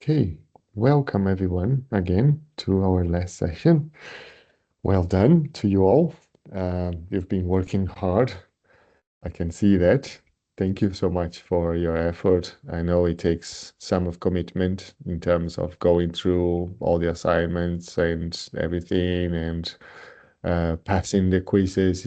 Okay, welcome everyone again to our last session. Well done to you all. You've been working hard. I can see that. Thank you so much for your effort. I know it takes some of commitment in terms of going through all the assignments and everything and passing the quizzes.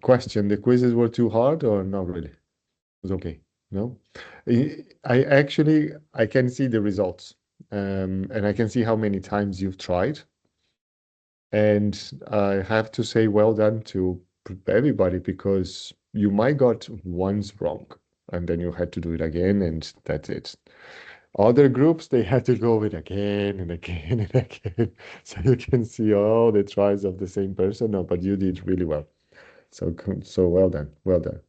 Question, the quizzes were too hard or not really? It was okay. No? I can see the results. And I can see how many times you've tried. And I have to say well done to everybody because you might got once wrong and then you had to do it again and that's it. Other groups, they had to go it again and again and again. So you can see all the tries of the same person. No, but you did really well. So well done. Well done.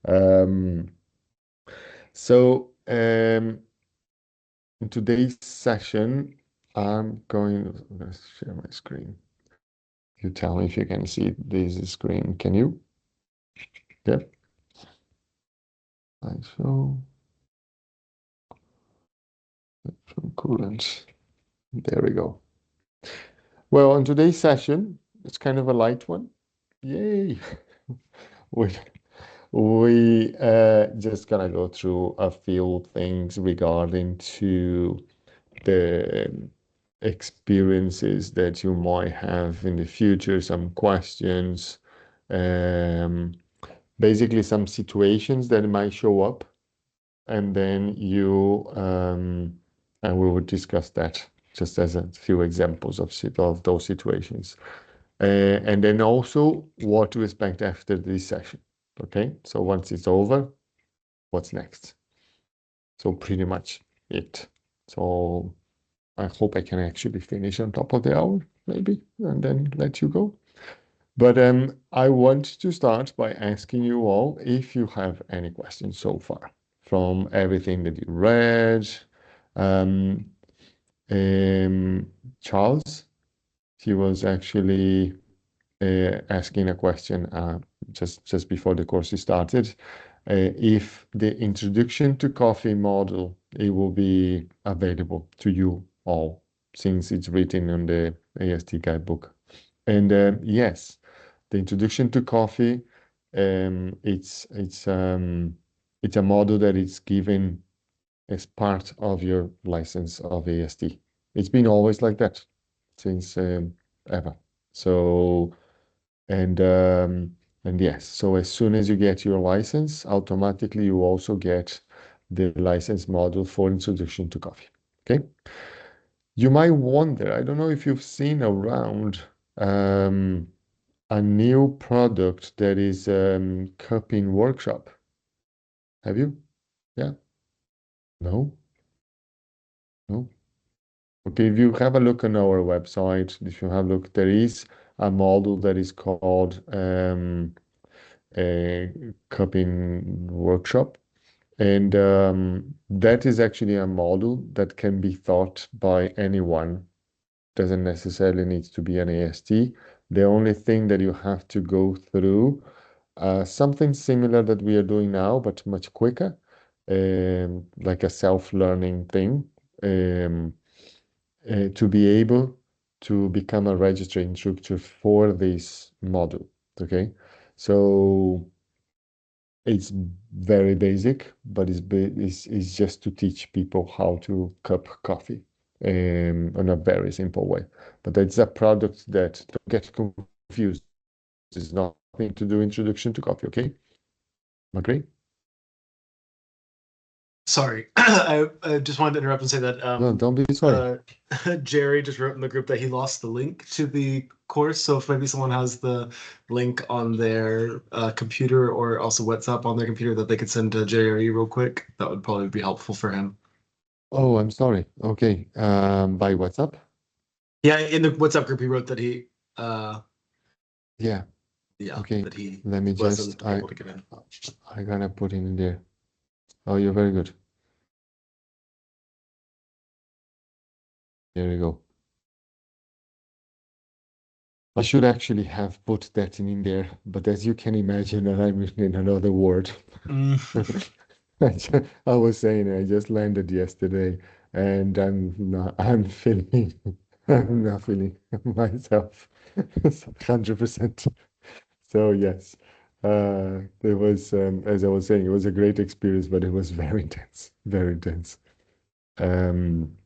Um, so in today's session, I'm going to share my screen. You tell me if you can see this screen. Can you? Yep. I show from current. There we go. Well, in today's session, it's kind of a light one. Yay! we we just gonna go through a few things regarding to the experiences that you might have in the future, some questions, um, basically some situations that might show up, and then and we would discuss that just as a few examples of those situations. And then also what to expect after this session. Okay, so once it's over, what's next? So pretty much it. So I hope I can actually finish on top of the hour, maybe, and then let you go. But I want to start by asking you all if you have any questions so far from everything that you read. Um, Charles, he was actually asking a question just before the course started. If the introduction to coffee model, it will be available to you all since it's written on the AST guidebook. And yes, the introduction to coffee, it's a model that is given as part of your license of AST. It's been always like that since ever. So and yes, so as soon as you get your license, automatically you also get the license module for introduction to coffee. Okay. You might wonder, I don't know if you've seen around a new product that is cupping workshop. Have you? Yeah? No? No? Okay, if you have a look on our website, if you have a look, there is a model that is called a cupping workshop. And that is actually a model that can be taught by anyone. Doesn't necessarily need to be an AST. The only thing that you have to go through, something similar that we are doing now, but much quicker, like a self-learning thing, um, to be able to become a registered instructor for this model. Okay, so it's very basic, but it's just to teach people how to cup coffee in a very simple way. But it's a product that, don't get confused, it's nothing to do introduction to coffee, okay? Agree? Sorry, I just wanted to interrupt and say that No, don't be sorry. Jerry just wrote in the group that he lost the link to the course. So if maybe someone has the link on their computer or also WhatsApp on their computer that they could send to Jerry real quick, that would probably be helpful for him. Oh, I'm sorry. Okay, by WhatsApp? Yeah, in the WhatsApp group, he wrote that Yeah, yeah, okay. that he Let me just, wasn't able to get in. I gotta put it in there. Oh, you're very good. There you go. I should actually have put that in there, but as you can imagine, I'm in another word. Mm. I was saying I just landed yesterday, and I'm feeling I'm not feeling myself 100%. So yes, it was as I was saying, it was a great experience, but it was very intense, very intense. Um,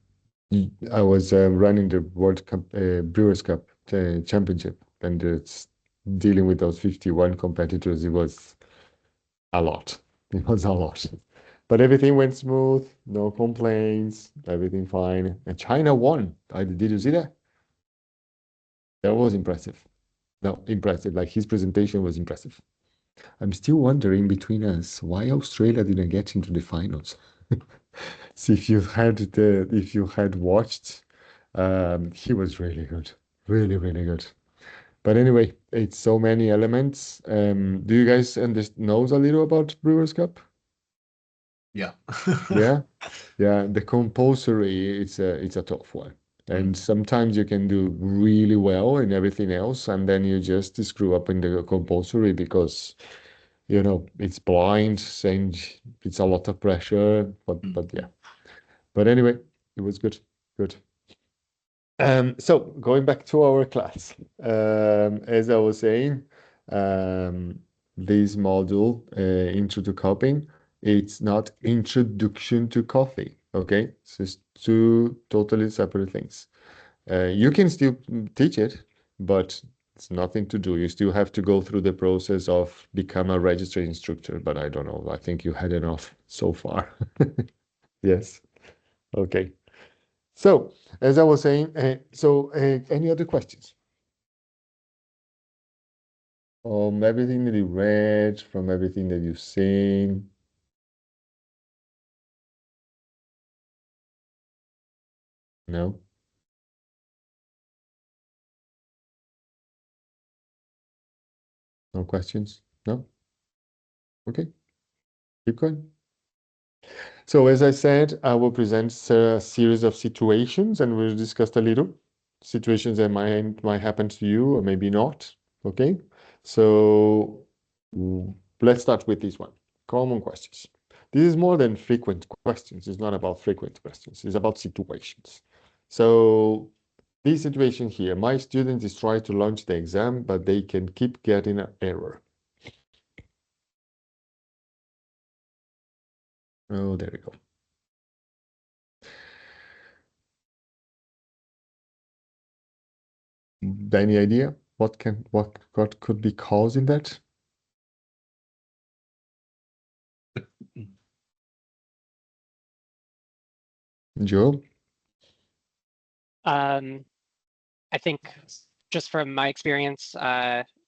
I was running the World Cup, Brewers Cup Championship, and it's dealing with those 51 competitors. It was a lot. It was a lot. But everything went smooth, no complaints, everything fine. And China won. Did you see that? That was impressive. No, impressive. Like his presentation was impressive. I'm still wondering between us why Australia didn't get into the finals. See if you had watched, he was really good, really, really good. But anyway, it's so many elements. Do you guys knows a little about Brewers Cup? Yeah. Yeah, yeah. The compulsory, it's a tough one, and Mm, sometimes you can do really well in everything else, and then you just screw up in the compulsory because it's blind and it's a lot of pressure. But mm, yeah. But anyway, it was good, good. So going back to our class, as I was saying, um, this module, Intro to Coping, it's not introduction to coffee, okay? It's just two totally separate things. You can still teach it, but it's nothing to do. You still have to go through the process of become a registered instructor, but I don't know. I think you had enough so far. Yes. Okay. So, as I was saying, any other questions from everything that you read, from everything that you've seen? No? No questions? No? Okay, keep going. So, as I said, I will present a series of situations and we'll discuss a little situations that might happen to you or maybe not. Okay, so let's start with this one. Common questions. This is more than frequent questions. It's not about frequent questions. It's about situations. So this situation here, my student is trying to launch the exam, but they can keep getting an error. Oh, there we go. Any idea what could be causing that? mm. Joe? Um, I think just from my experience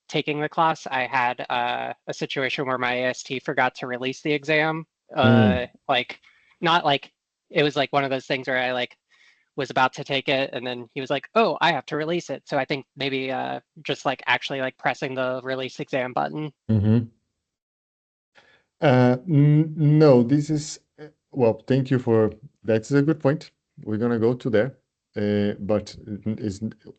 taking the class, I had a situation where my AST forgot to release the exam. Mm, Like not like it was like one of those things where I like was about to take it and then he was like, "Oh, I have to release it." So I think maybe just like actually like pressing the release exam button. hmm No, this is, well, thank you for, that's a good point. We're gonna go to there. But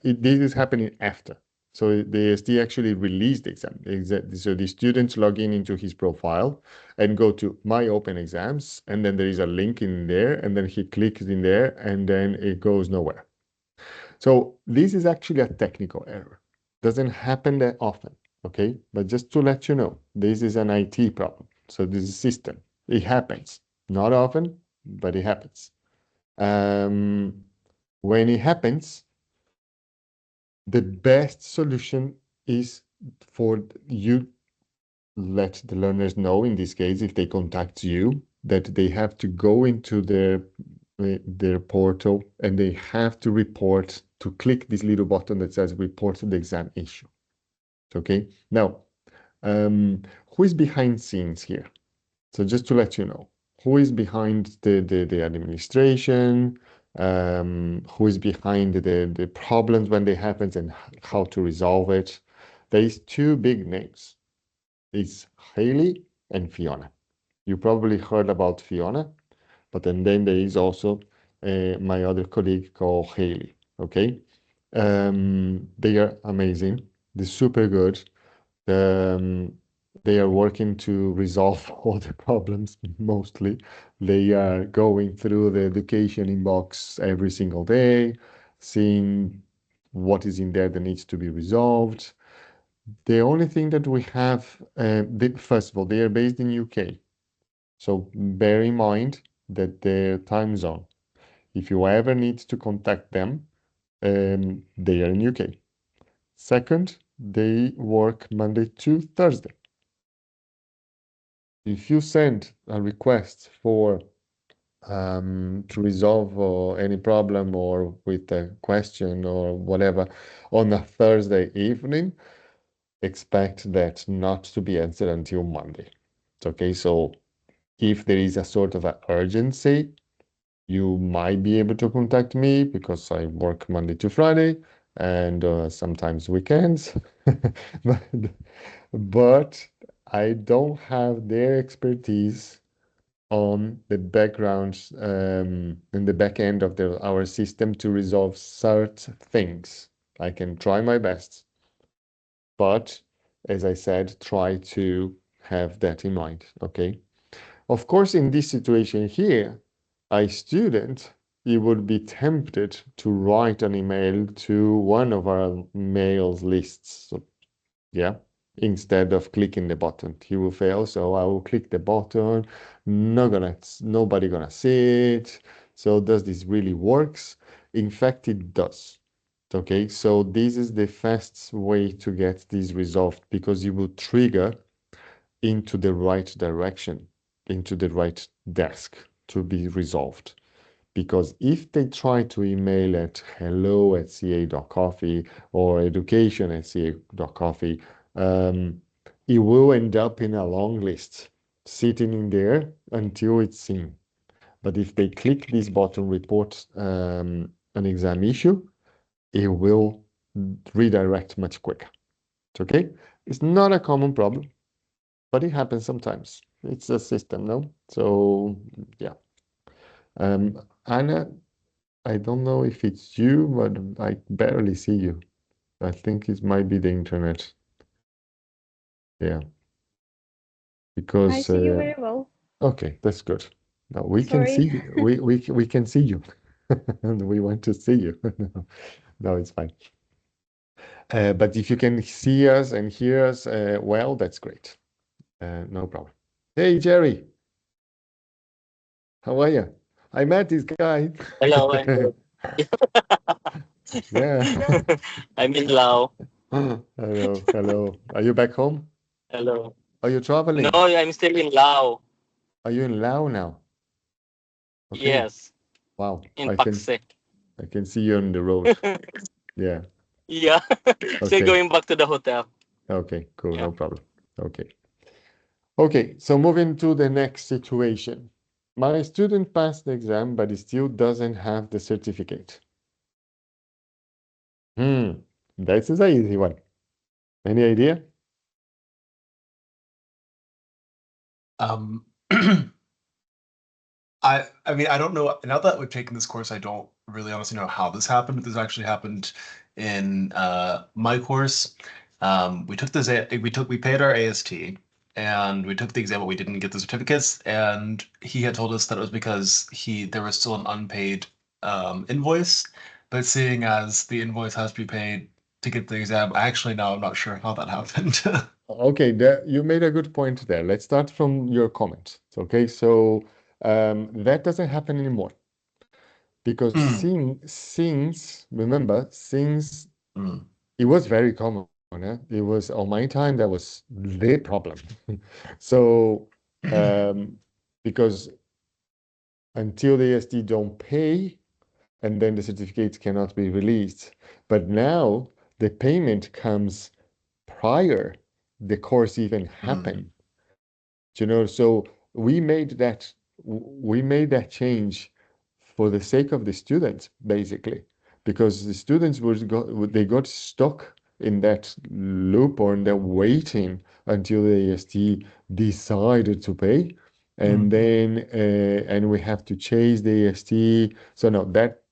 this is happening after. So the AST actually released the exam. So the students log in into his profile and go to My Open Exams, and then there is a link in there, and then he clicks in there, and then it goes nowhere. So this is actually a technical error. Doesn't happen that often, okay? But just to let you know, this is an IT problem. So this is system. It happens. Not often, but it happens. Um, when it happens, the best solution is for you let the learners know, in this case, if they contact you, that they have to go into their portal and they have to report to click this little button that says report the exam issue. Okay. Now, who is behind scenes here? So just to let you know, who is behind the administration, who is behind the problems when they happen and how to resolve it. There is two big names. It's Haley and Fiona. You probably heard about Fiona, but then there is also my other colleague called Haley. Okay, they are amazing. They're super good. Um, They are working to resolve all the problems mostly. They are going through the education inbox every single day, seeing what is in there that needs to be resolved. The only thing that we have, first of all, they are based in UK. So bear in mind that their time zone. If you ever need to contact them, they are in UK. Second, they work Monday to Thursday. If you send a request for to resolve any problem or with a question or whatever on a Thursday evening, expect that not to be answered until Monday. Okay, so if there is a sort of an urgency, you might be able to contact me because I work Monday to Friday and sometimes weekends. but, but I don't have their expertise on the background in the back end of our system to resolve certain things. I can try my best, but as I said, try to have that in mind, okay? Of course, in this situation here, a student, he would be tempted to write an email to one of our mails lists. So, yeah, instead of clicking the button, he will fail. So I will click the button. Nobody gonna see it. So does this really works? In fact, it does. Okay, so this is the fastest way to get this resolved because you will trigger into the right direction, into the right desk to be resolved. Because if they try to email at hello@ca.coffee or education@ca.coffee, it will end up in a long list sitting in there until it's seen. But if they click this button, report an exam issue, it will redirect much quicker. Okay? It's not a common problem, but it happens sometimes. It's a system, no? So, yeah. Anna, I don't know if it's you, but I barely see you. I think it might be the internet. Yeah, I because see you very well. okay, that's good. Now we can see Sorry. you. We can see you, and we want to see you. No, no, it's fine. But if you can see us and hear us, well, that's great. No problem. Hey, Jerry, how are you? I met this guy. Hello, I'm good. Yeah. I'm in Lao. Hello, hello. Are you back home? Hello. Are you No, traveling? I'm still in Lao. Are you in Laos now? Okay. Yes, Wow. in Pakse. I can see you on the road. Yeah. Yeah, still Okay. going back to the hotel. Okay. Cool. Yeah. No problem. Okay. Okay. So moving to the next situation. My student passed the exam, but he still doesn't have the certificate. Hmm. That's an easy one. Any idea? Um, I mean, I don't know. Now that we've taken this course, I don't really honestly know how this happened. This actually happened in my course. We paid our AST and we took the exam, but we didn't get the certificates. And he had told us that it was because there was still an unpaid invoice. But seeing as the invoice has to be paid to get the exam, actually now I'm not sure how that happened. Okay, you made a good point there. Let's start from your comment. Okay, so that doesn't happen anymore because Mm, remember, since mm, it was very common. It was on my time that was the problem. So because until the ASD don't pay, and then the certificate cannot be released. But now the payment comes prior the course even mm, happened. So we made that change for the sake of the students, basically, because the students they got stuck in that loop or in that waiting until the AST decided to pay, and mm. then and we have to chase the AST. So no, that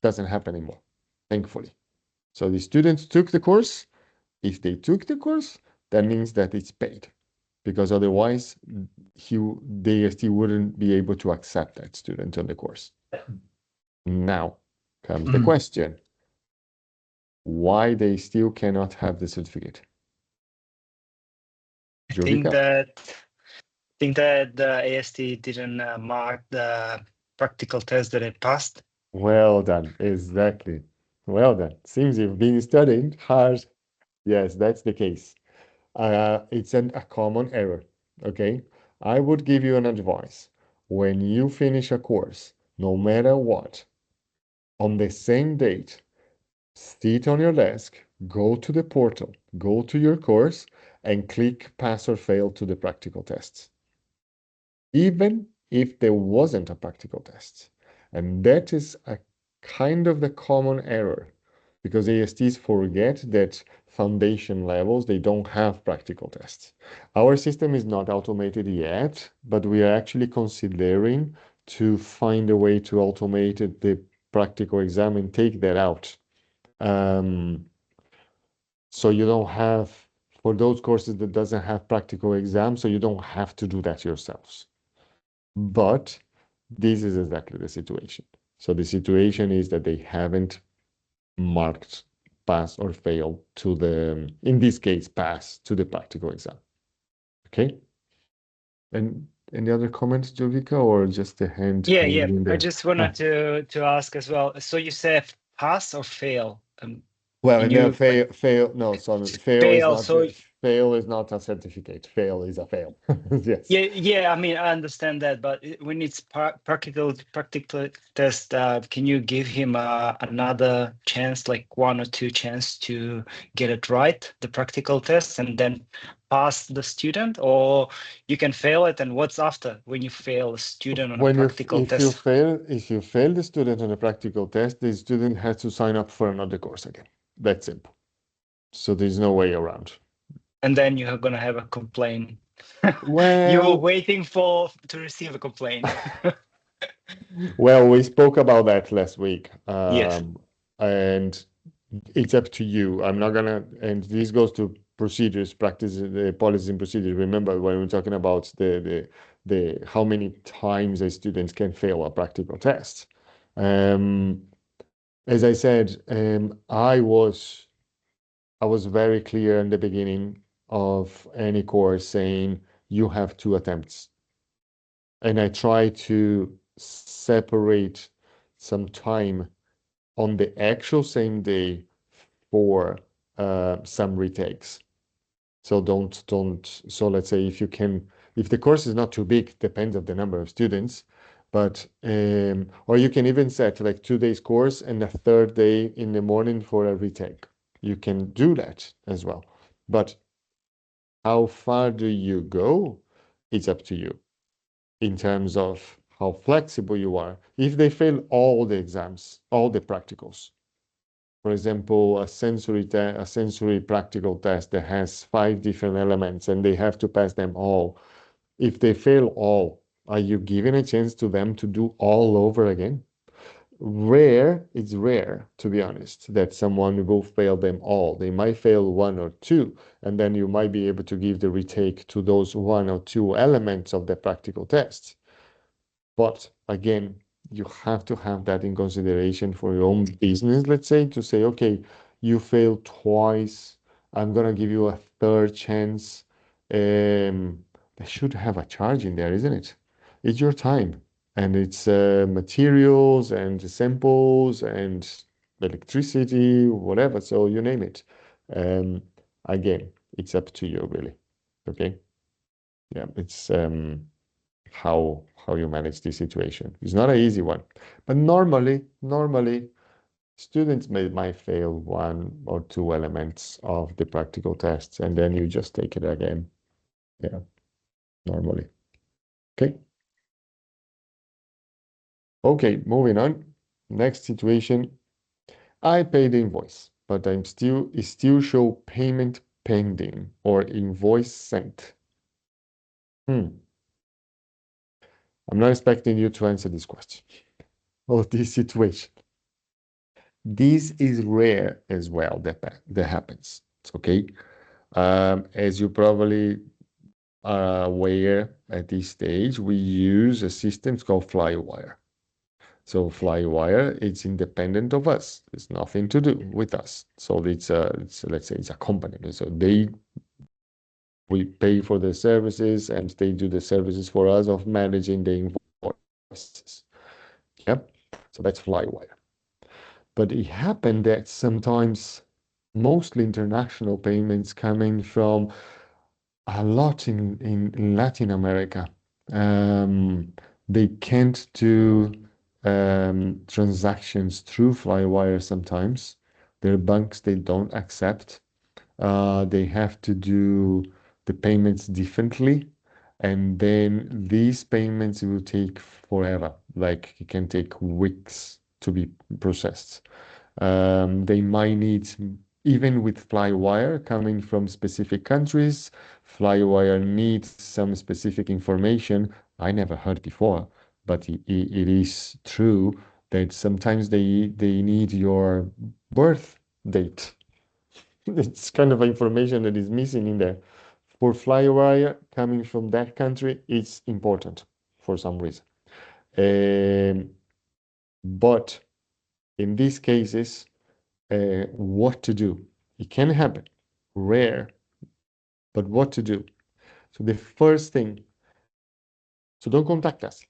doesn't happen anymore, thankfully. So the students took the course. If they took the course, that means that it's paid. because otherwise the AST wouldn't be able to accept that student on the course. Now comes the question, why they still cannot have the certificate? I think Jovika? that the AST didn't mark the practical test that I passed. Well done. Exactly. Well done. Seems you've been studying hard. Yes, that's the case. It's a common error. Okay. I would give you an advice. When you finish a course, no matter what, on the same date, sit on your desk, go to the portal, go to your course, and click pass or fail to the practical tests, even if there wasn't a practical test. And that is a kind of the common error because ASTs forget that foundation levels, they don't have practical tests. Our system is not automated yet, but we are actually considering to find a way to automate the practical exam and take that out. So you don't have, for those courses that doesn't have practical exams, so you don't have to do that yourselves. But this is exactly the situation. So the situation is that they haven't marked pass or fail to the, in this case, pass to the practical exam. Okay? And any other comments, Jovika, or just a hand? Yeah. in I there? just wanted to ask as well. So you said pass or fail? Well, Can no, you like fail, no, sorry, fail? So fail is not a certificate. Fail is a fail. Yes. yeah. I mean, I understand that, but when it's practical test, can you give him another chance, like one or two chance to get it right, the practical test, and then pass the student, or you can fail it, and what's after when you fail a student on a When you, practical test? if you fail the student on a practical test, the student has to sign up for another course again. That's simple. So there's no way around. And then you're gonna have a complaint. You were Well, waiting to receive a complaint. well, we spoke about that last week. Yes. And it's up to you. I'm not gonna, and this goes to procedures, practice, the policies and procedures. Remember when we're talking about the how many times a student can fail a practical test. As I said, I was very clear in the beginning of any course saying you have two attempts. And I try to separate some time on the actual same day for some retakes. So so let's say if you can, if the course is not too big, depends on the number of students, but, or you can even set like 2 days course and a third day in the morning for a retake. You can do that as well. But how far do you go? It's up to you in terms of how flexible you are. If they fail all the exams, all the practicals, for example, a sensory practical test that has 5 different elements and they have to pass them all. If they fail all, are you giving a chance to them to do all over again? It's rare, to be honest, that someone will fail them all. They might fail one or two, and then you might be able to give the retake to those one or two elements of the practical test. But again, you have to have that in consideration for your own business, let's say, to say, okay, you failed twice. I'm gonna give you a third chance. They should have a charge in there, isn't it? It's your time and it's materials and samples and electricity, whatever. So you name it. Um, Again, it's up to you, really. Okay. Yeah, it's how you manage this situation. It's not an easy one, but normally students might fail one or two elements of the practical tests, and then you just take it again. Yeah, normally. Okay. Okay, moving on. Next situation. I paid the invoice, but it still show payment pending or invoice sent. I'm not expecting you to answer this question or this situation. This is rare as well that happens. Okay. As you probably are aware at this stage, we use a system called Flywire. So Flywire, it's independent of us. It's nothing to do with us. So it's let's say it's a company. So we pay for the services and they do the services for us of managing the invoices. Yep. So that's Flywire. But it happened that sometimes mostly international payments coming from a lot in Latin America. They can't do transactions through Flywire sometimes. Their banks, they don't accept. They have to do the payments differently. And then these payments will take forever. Like it can take weeks to be processed. They might need, even with Flywire coming from specific countries, Flywire needs some specific information I never heard before, but it is true that sometimes they need your birth date. It's kind of information that is missing in there. For Flywire coming from that country, it's important for some reason. But in these cases, what to do? It can happen, rare, but what to do? So the first thing, so don't contact us.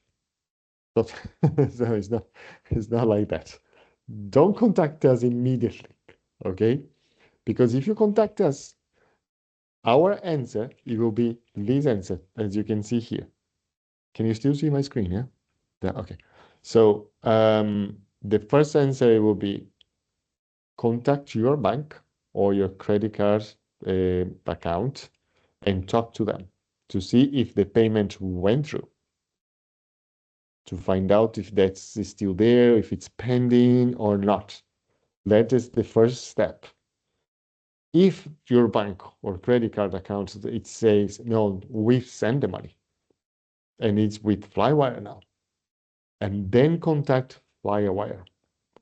So it's not like that. Don't contact us immediately, okay? Because if you contact us, our answer, it will be this answer, as you can see here. Can you still see my screen, yeah? Yeah, okay. So the first answer will be contact your bank or your credit card account and talk to them to see if the payment went through, to find out if that's still there, if it's pending or not. That is the first step. If your bank or credit card account, it says, no, we've sent the money and it's with Flywire now, and then contact Flywire.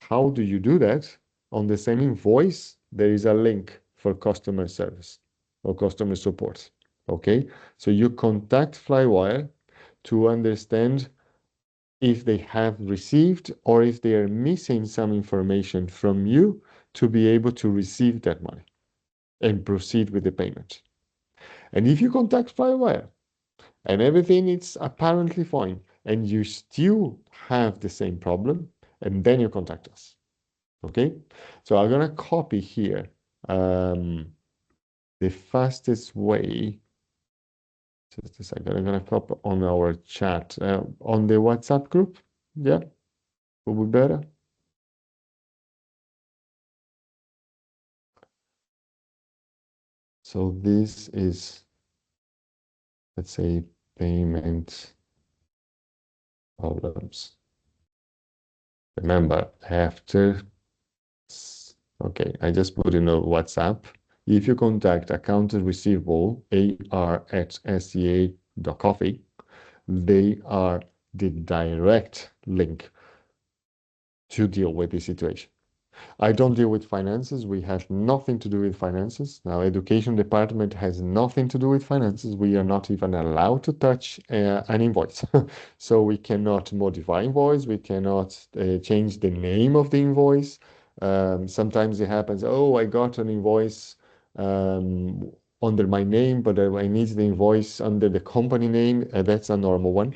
How do you do that? On the same invoice, there is a link for customer service or customer support. Okay, so you contact Flywire to understand if they have received or if they are missing some information from you to be able to receive that money and proceed with the payment. And if you contact Flywire and everything is apparently fine and you still have the same problem, and then you contact us. Okay, so I'm gonna copy here the fastest way. Just a second, I'm gonna copy on our chat on the WhatsApp group. Yeah, will be better. So this is, let's say, payment problems. Remember, after, okay, I just put in a WhatsApp. If you contact account receivable ar@sca.coffee, they are the direct link to deal with the situation. I don't deal with finances. We have nothing to do with finances. Now, education department has nothing to do with finances. We are not even allowed to touch an invoice. So we cannot modify invoice. We cannot change the name of the invoice. Sometimes it happens, oh, I got an invoice under my name, but I need the invoice under the company name. That's a normal one.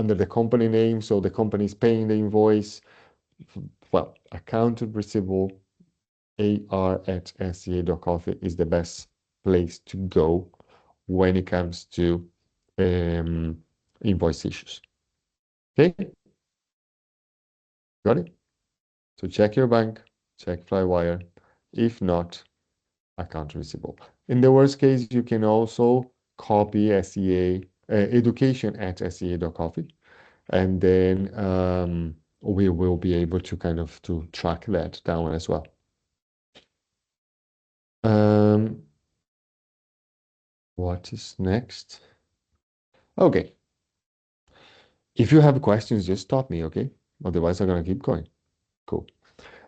Under the company name, so the company is paying the invoice. Well, account receivable ar@sca.coffee is the best place to go when it comes to invoice issues. Okay, got it? So check your bank, check Flywire. If not, account receivable. In the worst case, you can also copy SCA education@sca.coffee, and then we will be able to kind of to track that down as well. What is next? Okay. If you have questions, just stop me, okay? Otherwise, I'm gonna keep going. Cool.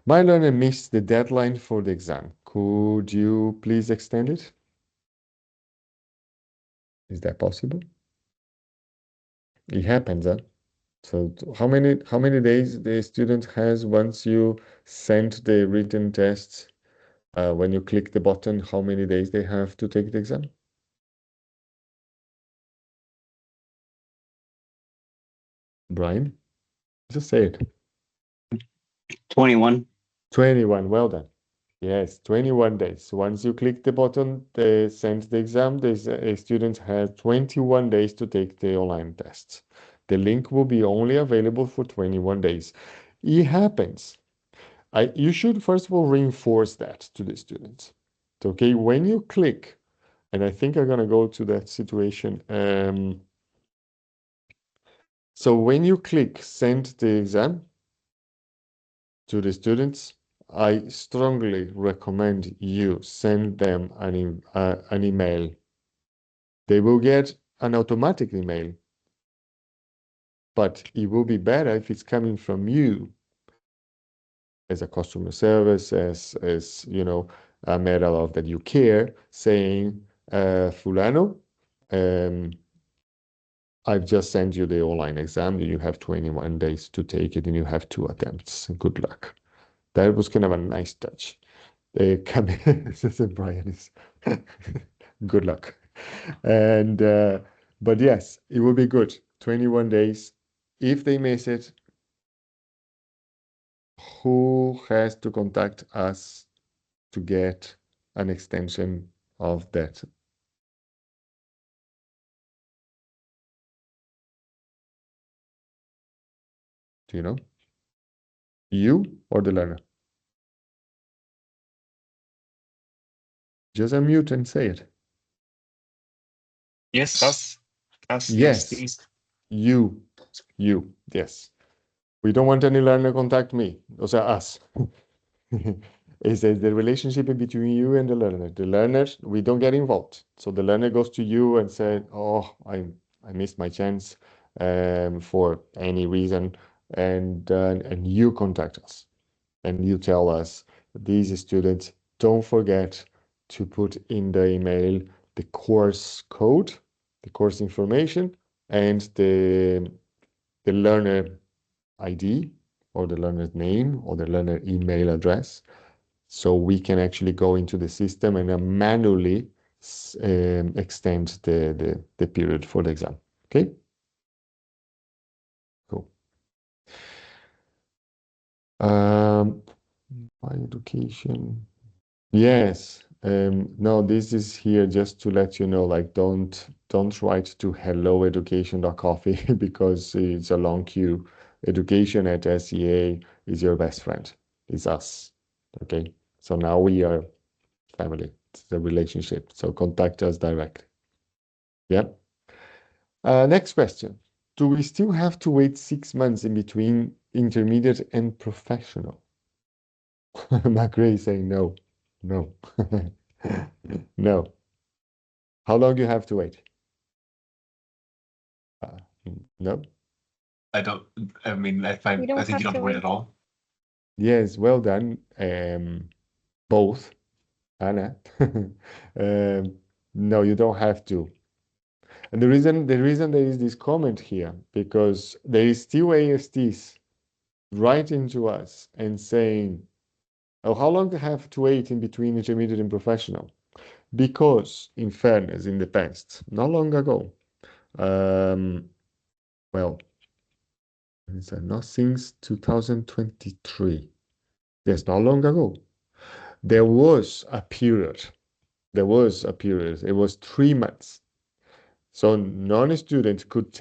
My learner missed the deadline for the exam. Could you please extend it? Is that possible? It happens, huh? So how many days the student has once you send the written tests? When you click the button, how many days they have to take the exam? Brian, just say it. 21. 21. Well done. Yes, 21 days. Once you click the button, they send the exam. The student has 21 days to take the online tests. The link will be only available for 21 days. It happens. You should first of all reinforce that to the students. Okay, when you click, and I think I'm gonna go to that situation. So when you click send the exam to the students, I strongly recommend you send them an email. They will get an automatic email, but it will be better if it's coming from you as a customer service, as you know, a matter of that you care, saying, Fulano, I've just sent you the online exam. You have 21 days to take it, and you have 2 attempts. Good luck. That was kind of a nice touch. Brian is good luck. And but yes, it will be good. 21 days. If they miss it, who has to contact us to get an extension of that? Do you know? You or the learner? Just unmute and say it. Yes, us. Yes, AST. you. Yes. We don't want any learner contact me. Those are us. Is the relationship in between you and the learner. The learner, we don't get involved. So the learner goes to you and said, "Oh, I missed my chance for any reason," and you contact us and you tell us, "These students, don't forget to put in the email the course code, the course information, and the learner ID or the learner's name or the learner email address, so we can actually go into the system and manually extend the period for the exam." Okay? Cool. My education. Yes. No, this is here just to let you know, like, don't write to helloeducation.coffee because it's a long queue. Education at SEA is your best friend. It's us. Okay. So now we are family. It's a relationship. So contact us directly. Yeah. Next question. Do we still have to wait 6 months in between intermediate and professional? McRae saying no. No. No. How long do you have to wait? Uh, no? I don't. I mean, I think you don't have to wait at all. Yes, well done. Both, Anna. No, you don't have to. And the reason there is this comment here, because there is still ASTs writing to us and saying, "Oh, how long do I have to wait in between intermediate and professional?" Because, in fairness, in the past, not long ago, well, not since 2023. Yes, not long ago. There was a period. There was a period. It was 3 months. So non-student could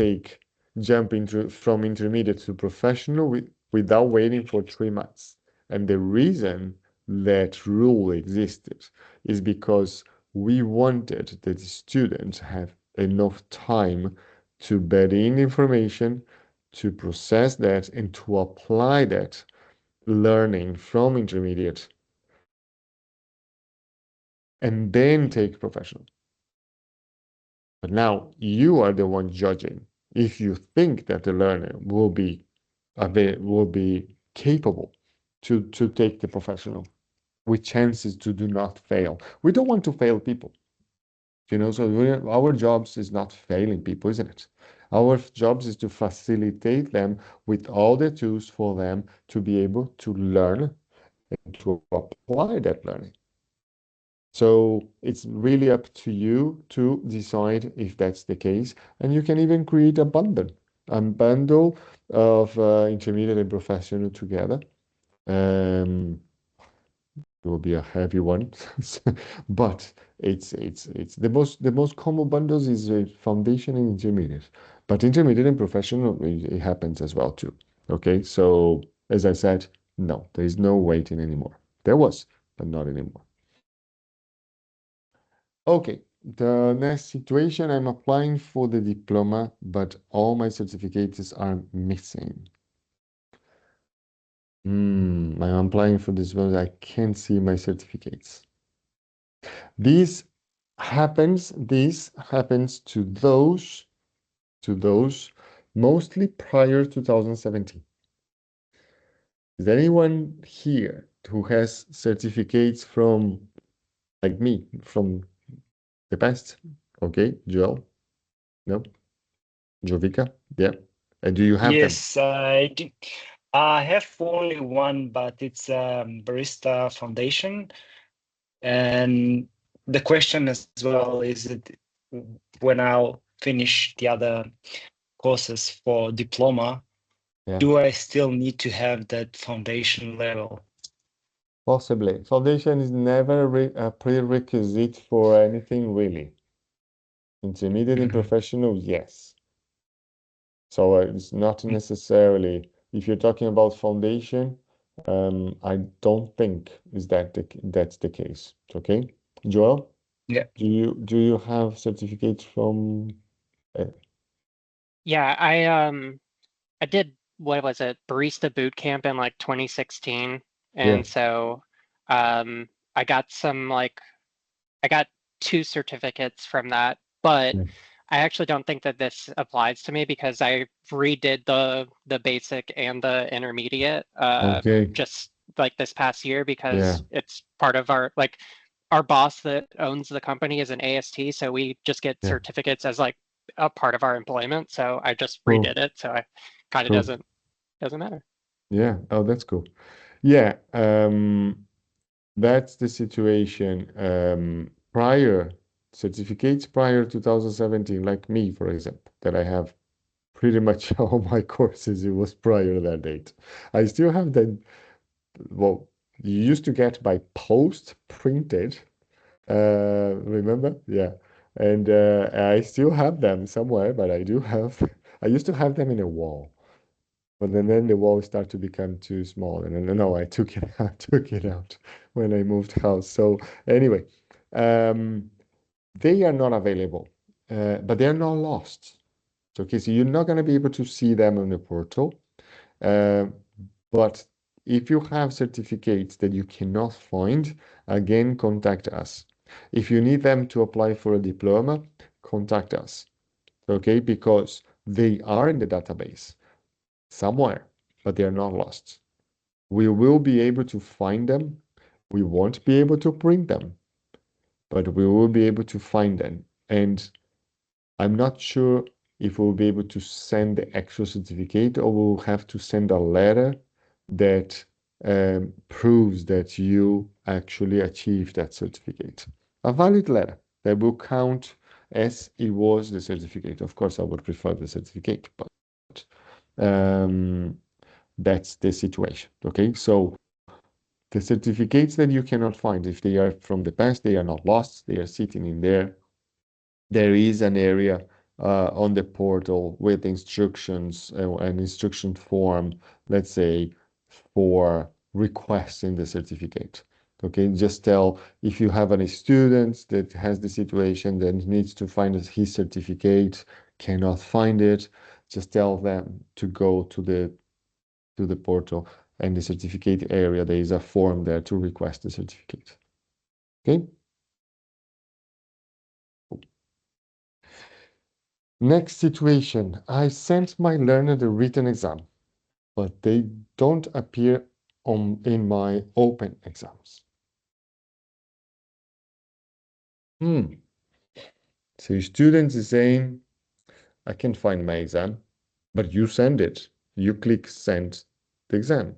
jump from intermediate to professional without waiting for 3 months. And the reason that rule existed is because we wanted that the students have enough time to bed in information, to process that, and to apply that learning from intermediate and then take professional. But now you are the one judging if you think that the learner will be capable to take the professional with chances to do not fail. We don't want to fail people. So our jobs is not failing people, isn't it? Our jobs is to facilitate them with all the tools for them to be able to learn and to apply that learning. So it's really up to you to decide if that's the case, and you can even create a bundle of intermediate and professional together. Um, it will be a heavy one, but it's the most common bundles is foundation and intermediate, but intermediate and professional it happens as well too. Okay, so as I said, no, there is no waiting anymore. There was, but not anymore. Okay, the next situation, I'm applying for the diploma, but all my certificates are missing. I'm applying for this, but I can't see my certificates. This happens to those mostly prior to 2017. Is there anyone here who has certificates from, like me, from the past? Okay, Joel? No? Jovica? Yeah. And do you have them? Yes, I do. I have only one, but it's Barista Foundation. And the question as well is it when I'll finish the other courses for diploma, Yeah. do I still need to have that foundation level? Possibly. Foundation is never a prerequisite for anything really. Intermediate and Mhm. professional, yes. So it's not necessarily, if you're talking about foundation, I don't think that's the case. Okay, Joel, Yeah. do you have certificates from? Uh, Yeah, I did, what was it, barista boot camp in like 2016, yeah, and so I got I got two certificates from that, but yeah. I actually don't think that this applies to me because I redid the basic and the intermediate Okay, just like this past year yeah, because it's part of our boss that owns the company is an AST, so we just get yeah. certificates as like a part of our employment. So I just Cool, redid it, so I kind of cool. doesn't matter. Yeah. Oh, that's cool. Yeah. That's the situation. Prior certificates prior 2017, like me, for example, that I have pretty much all my courses, it was prior to that date. I still have that, well, you used to get by post printed, remember? Yeah. And I still have them somewhere, but I do have, I used to have them in a wall. But then the wall started to become too small, and then no, I took it I took it out when I moved house. So anyway, um, they are not available, but they are not lost. Okay, so you're not going to be able to see them on the portal, uh, but if you have certificates that you cannot find, again, contact us. If you need them to apply for a diploma, contact us. Okay, because they are in the database somewhere, but they are not lost. We will be able to find them. We won't be able to print them, but we will be able to find them. And I'm not sure if we'll be able to send the actual certificate or we'll have to send a letter that proves that you actually achieved that certificate. A valid letter that will count as it was the certificate. Of course, I would prefer the certificate, but um, that's the situation. Okay, so the certificates that you cannot find, if they are from the past, they are not lost, they are sitting in there. There is an area on the portal with instructions, an instruction form, let's say, for requesting the certificate. Okay, just tell if you have any student that has the situation that needs to find his certificate, cannot find it, just tell them to go to the portal and the certificate area. There is a form there to request the certificate. Okay. Next situation. I sent my learner the written exam, but they don't appear in my open exams. Hmm. So your student is saying, I can't find my exam, but you send it. You click send the exam.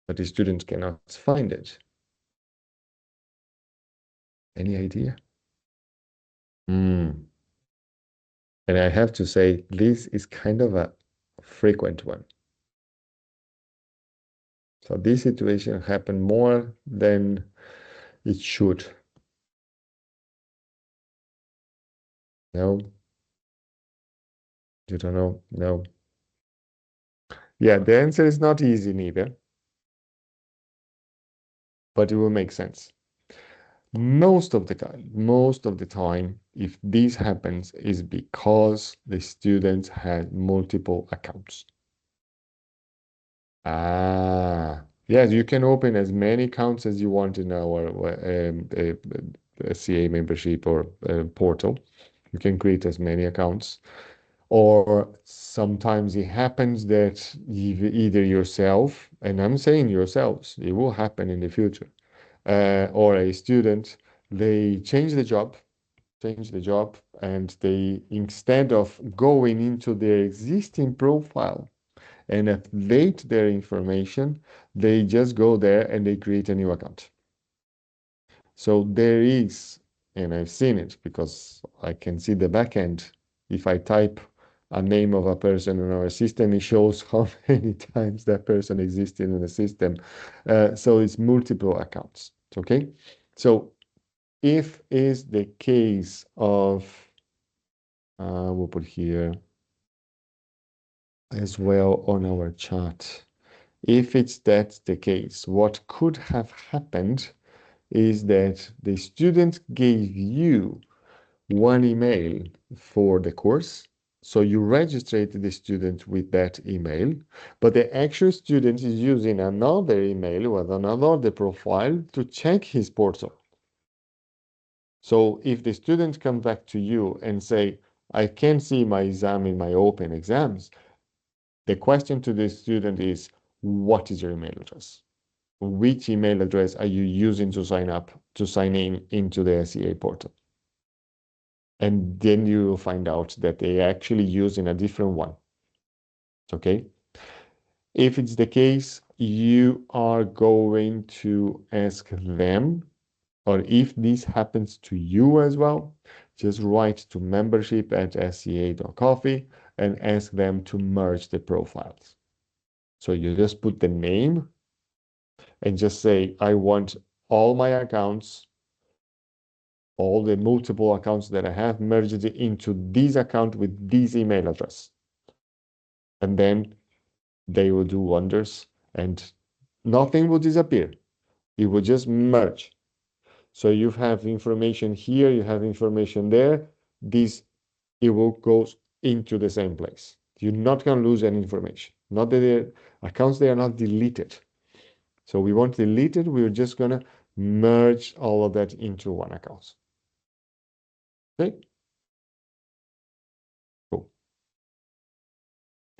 But the student cannot find it. Any idea? And I have to say, this is kind of a frequent one. So this situation happened more than it should. No? You don't know? No. Yeah, the answer is not easy neither, but it will make sense. Most of the time, if this happens, is because the students had multiple accounts. Yes, you can open as many accounts as you want in our CA membership or portal. You can create as many accounts. Or sometimes it happens that either yourself, and I'm saying yourselves, it will happen in the future, or a student, they change the job, and they, instead of going into their existing profile and update their information, they just go there and they create a new account. So there is, and I've seen it because I can see the backend. If I type a name of a person in our system, it shows how many times that person existed in the system. So it's multiple accounts, okay? So if is the case of, we'll put here as well on our chart. If it's that the case, what could have happened is that the student gave you one email for the course. So you registered the student with that email, but the actual student is using another email with another profile to check his portal. So if the student comes back to you and say, I can't see my exam in my open exams, the question to the student is, what is your email address? Which email address are you using to sign in into the SEA portal? And then you will find out that they actually using a different one. Okay. If it's the case, you are going to ask them, or if this happens to you as well, just write to membership@sea.coffee and ask them to merge the profiles. So you just put the name and just say, I want all my accounts, all the multiple accounts that I have merged into this account with this email address. And then they will do wonders and nothing will disappear. It will just merge. So you have information here, you have information there. It will go into the same place. You're not going to lose any information. Not that their accounts, they are not deleted. So we won't delete it. We're just going to merge all of that into one account. Okay. Cool.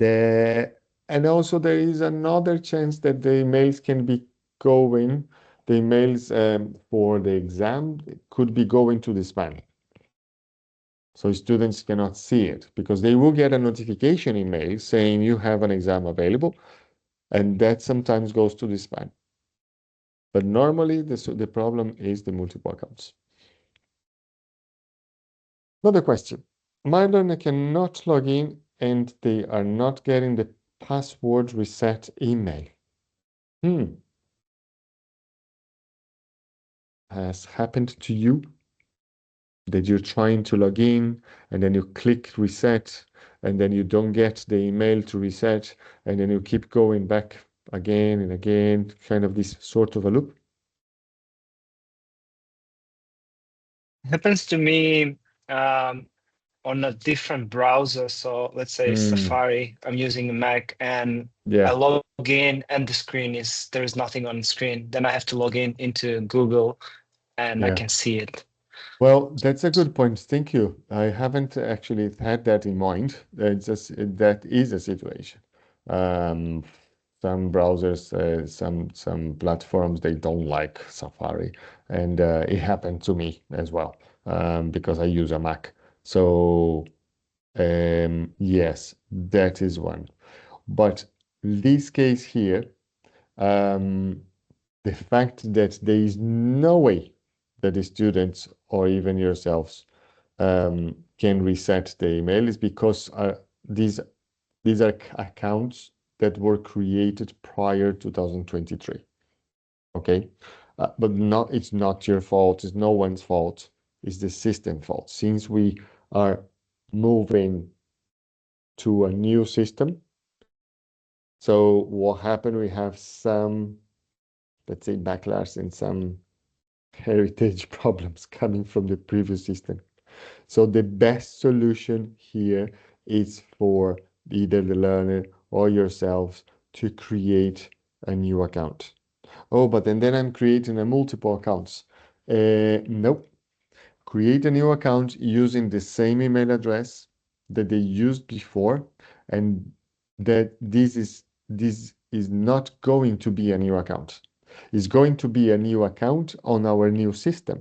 And also there is another chance that the emails can be going, the emails for the exam could be going to the spam. So students cannot see it because they will get a notification email saying you have an exam available, and that sometimes goes to the spam. But normally the problem is the multiple accounts. Another question. My learner cannot log in and they are not getting the password reset email. Has happened to you that you're trying to log in and then you click reset and then you don't get the email to reset and then you keep going back again and again, kind of this sort of a loop? Happens to me on a different browser. So let's say Safari, I'm using a Mac and I log in and the screen there is nothing on the screen. Then I have to log in into Google and I can see it. Well, that's a good point. Thank you. I haven't actually had that in mind. That is a situation. some browsers, some platforms, they don't like Safari, and it happened to me as well, because I use a Mac. So yes, that is one. But this case here, the fact that there is no way that the students or even yourselves can reset the email is because these are accounts that were created prior to 2023. Okay, but it's not your fault. It's no one's fault. It's the system fault. Since we are moving to a new system, so what happened? We have some, let's say, backlash and some heritage problems coming from the previous system. So the best solution here is for either the learner or yourselves to create a new account. Oh, but then I'm creating a multiple accounts. Nope. Create a new account using the same email address that they used before, and that this is not going to be a new account. It's going to be a new account on our new system,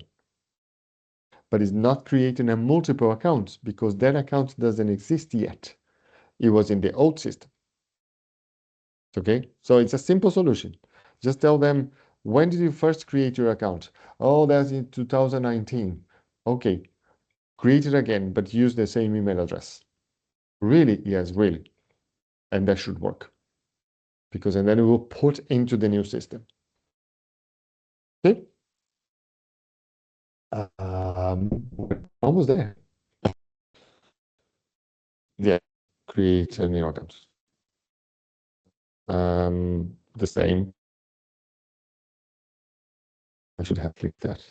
but it's not creating a multiple account because that account doesn't exist yet. It was in the old system. Okay, so it's a simple solution. Just tell them, when did you first create your account? Oh, that's in 2019. Okay, create it again, but use the same email address. Really? Yes, really. And that should work. Because and then it will put into the new system. Okay? We're almost there. Yeah, create a new account. The same. I should have clicked that.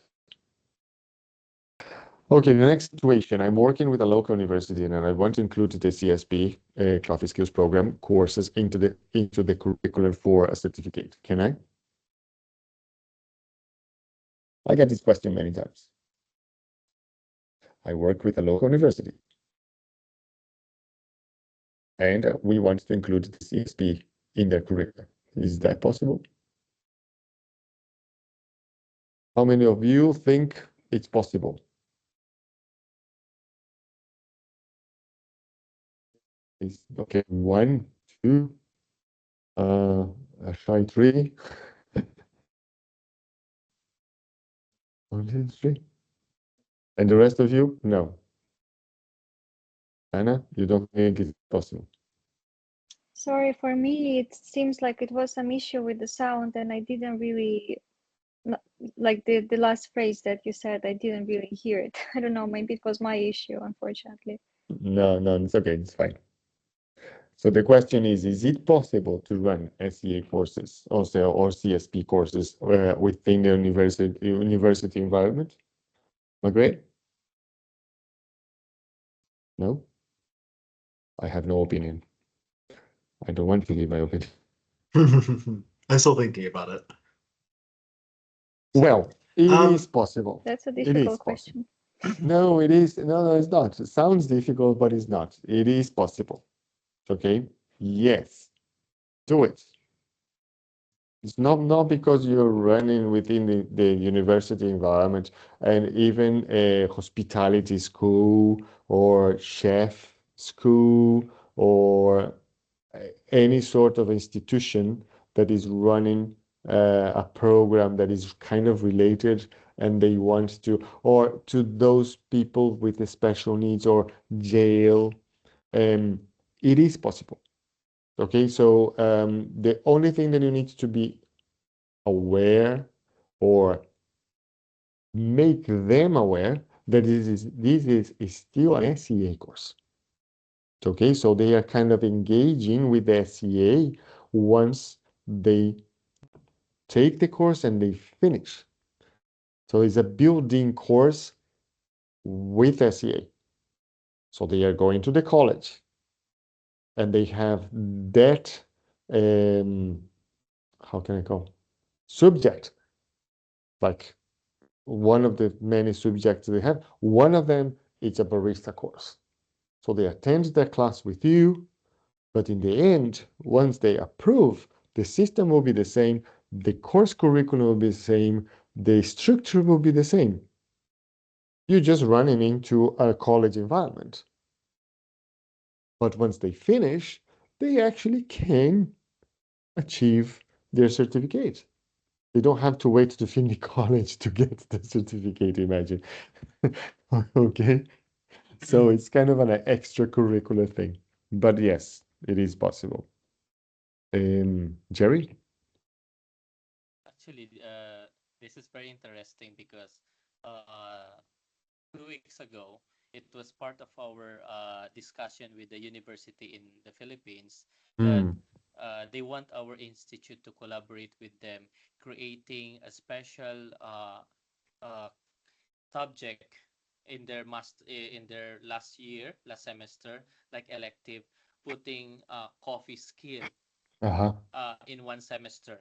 Okay, the next situation. I'm working with a local university and I want to include the CSP, Coffee Skills Program courses into the curriculum for a certificate. Can I? I get this question many times. I work with a local university and we want to include the CSP in their curriculum. Is that possible? How many of you think it's possible? Is okay, 1, 2, I try 3. Only 3. And the rest of you? No. Anna, you don't think it's possible? Sorry, for me, it seems like it was some issue with the sound, and I didn't really, like the last phrase that you said, I didn't really hear it. I don't know, maybe it was my issue, unfortunately. No, it's okay, it's fine. So the question is it possible to run SEA courses also or CSP courses within the university environment? Agree? No? I have no opinion. I don't want to give my opinion. I'm still thinking about it. Well, it is possible. That's a It is difficult possible. question. No, it is. No, it's not. It sounds difficult, but it's not. It is possible. Okay? Yes. Do it. It's not because you're running within the university environment and even a hospitality school or chef school or any sort of institution that is running a program that is kind of related and they want to, or to those people with the special needs or jail, it is possible. Okay, so the only thing that you need to be aware or make them aware that this is still an SEA course. Okay, so they are kind of engaging with the SEA once they take the course and they finish. So it's a building course with SEA. So they are going to the college and they have that, how can I call, subject, like one of the many subjects they have. One of them is a barista course. So they attend that class with you, but in the end, once they approve, The system will be the same. The course curriculum will be the same. The structure will be the same. You're just running into a college environment. But once they finish, they actually can achieve their certificate. They don't have to wait to finish college to get the certificate, imagine. Okay. So it's kind of an extracurricular thing. But yes, it is possible. Jerry? Actually, this is very interesting because uh, 2 weeks ago, it was part of our discussion with the university in the Philippines that Mm. they want our institute to collaborate with them, creating a special uh, subject in their last semester, like elective, putting coffee skill Uh-huh. in one semester.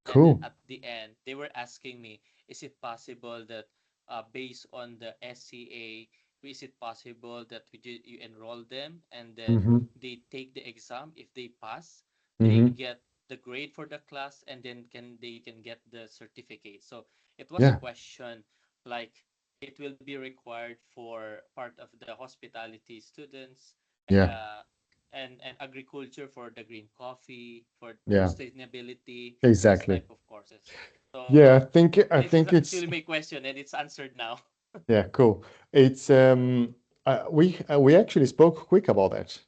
And then Cool. at the end, they were asking me, is it possible that based on the SCA, is it possible that you enroll them and then Mm-hmm. they take the exam? If they pass, they Mm-hmm. get the grade for the class and then they can get the certificate. So it was Yeah. question like it will be required for part of the hospitality students, Yeah. and agriculture for the green coffee, for Yeah. sustainability, those Exactly. type of courses. Yeah, So I this is think it's actually my question, and it's answered now. yeah, cool. It's we actually spoke quick about that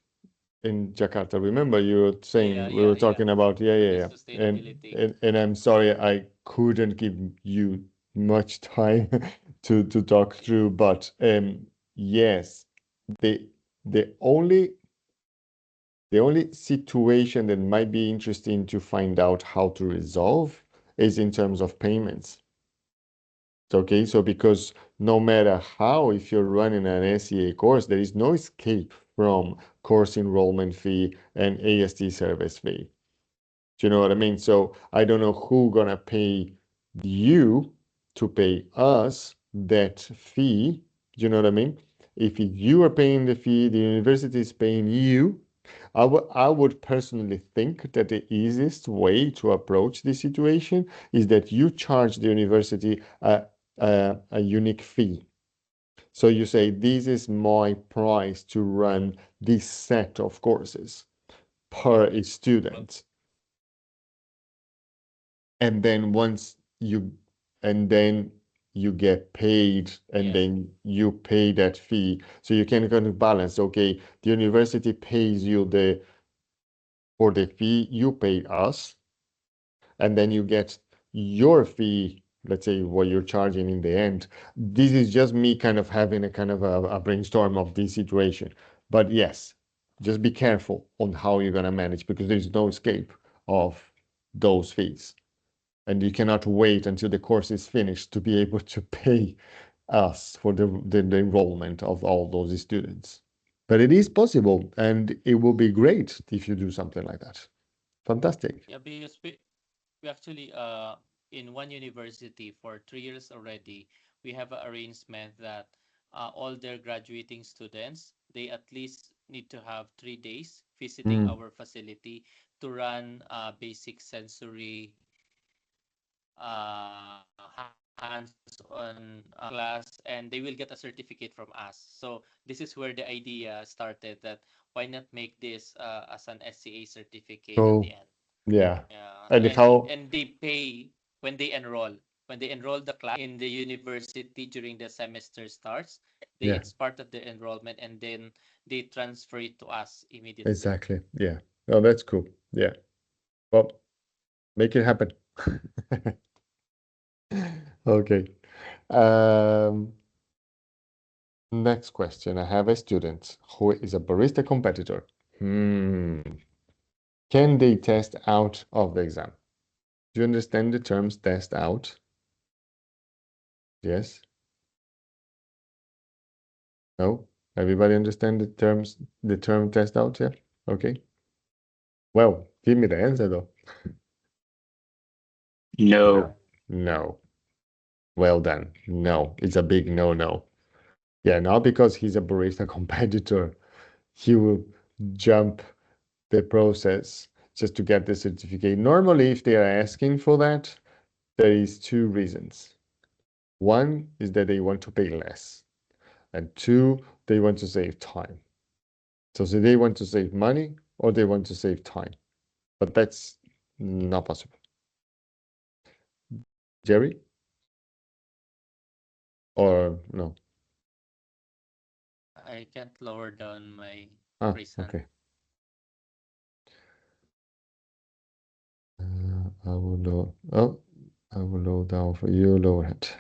in Jakarta. Remember you were saying Yeah, we were yeah, yeah. talking about yeah, For yeah, the yeah. sustainability. And I'm sorry I couldn't give you much time to talk through, but yes, the the only the only situation that might be interesting to find out how to resolve is in terms of payments. Okay, so because no matter how, if you're running an SEA course, there is no escape from course enrollment fee and AST service fee. Do you know what I mean? So I don't know who gonna pay you to pay us that fee. Do you know what I mean? If you are paying the fee, the university is paying you. I would personally think that the easiest way to approach this situation is that you charge the university a unique fee. So you say, this is my price to run this set of courses per student. And then once you and then you get paid and Yeah. then you pay that fee. So you can kind of balance, okay, the university pays you the for the fee, you pay us, and then you get your fee, let's say what you're charging in the end. This is just me kind of having a kind of a brainstorm of this situation. But yes, just be careful on how you're gonna manage because there's no escape of those fees. And you cannot wait until the course is finished to be able to pay us for the enrollment of all those students. But it is possible, and it will be great if you do something like that. Fantastic. Yeah, because we actually in one university for 3 years already, we have an arrangement that all their graduating students, they at least need to have 3 days visiting Mm, our facility to run basic sensory hands-on class, and they will get a certificate from us. So this is where the idea started that why not make this as an SCA certificate at the cool. end. Yeah. Yeah, And how, and they pay when they enroll. When they enroll the class in the university during the semester starts, they yeah, it's part of the enrollment, and then they transfer it to us immediately. exactly. Yeah. Oh, that's cool. Yeah. Well, make it happen. Okay. Um, Next question. I have a student who is a barista competitor. Hmm. Can they test out of the exam? Do you understand the terms test out? Yes? No? Everybody understand the term test out? Yeah? Okay. Well, give me the answer though. No. No. No. Well done. No. It's a big no-no. Yeah, not because he's a barista competitor. He will jump the process. just to get the certificate. Normally, if they are asking for that, there is two reasons. One is that they want to pay less, and two, they want to save time. So they want to save money or they want to save time, but that's not possible. Jerry? Or no? I can't lower down my Ah, raise hand. okay. I will lower. Oh, I will lower down for you. Lower it.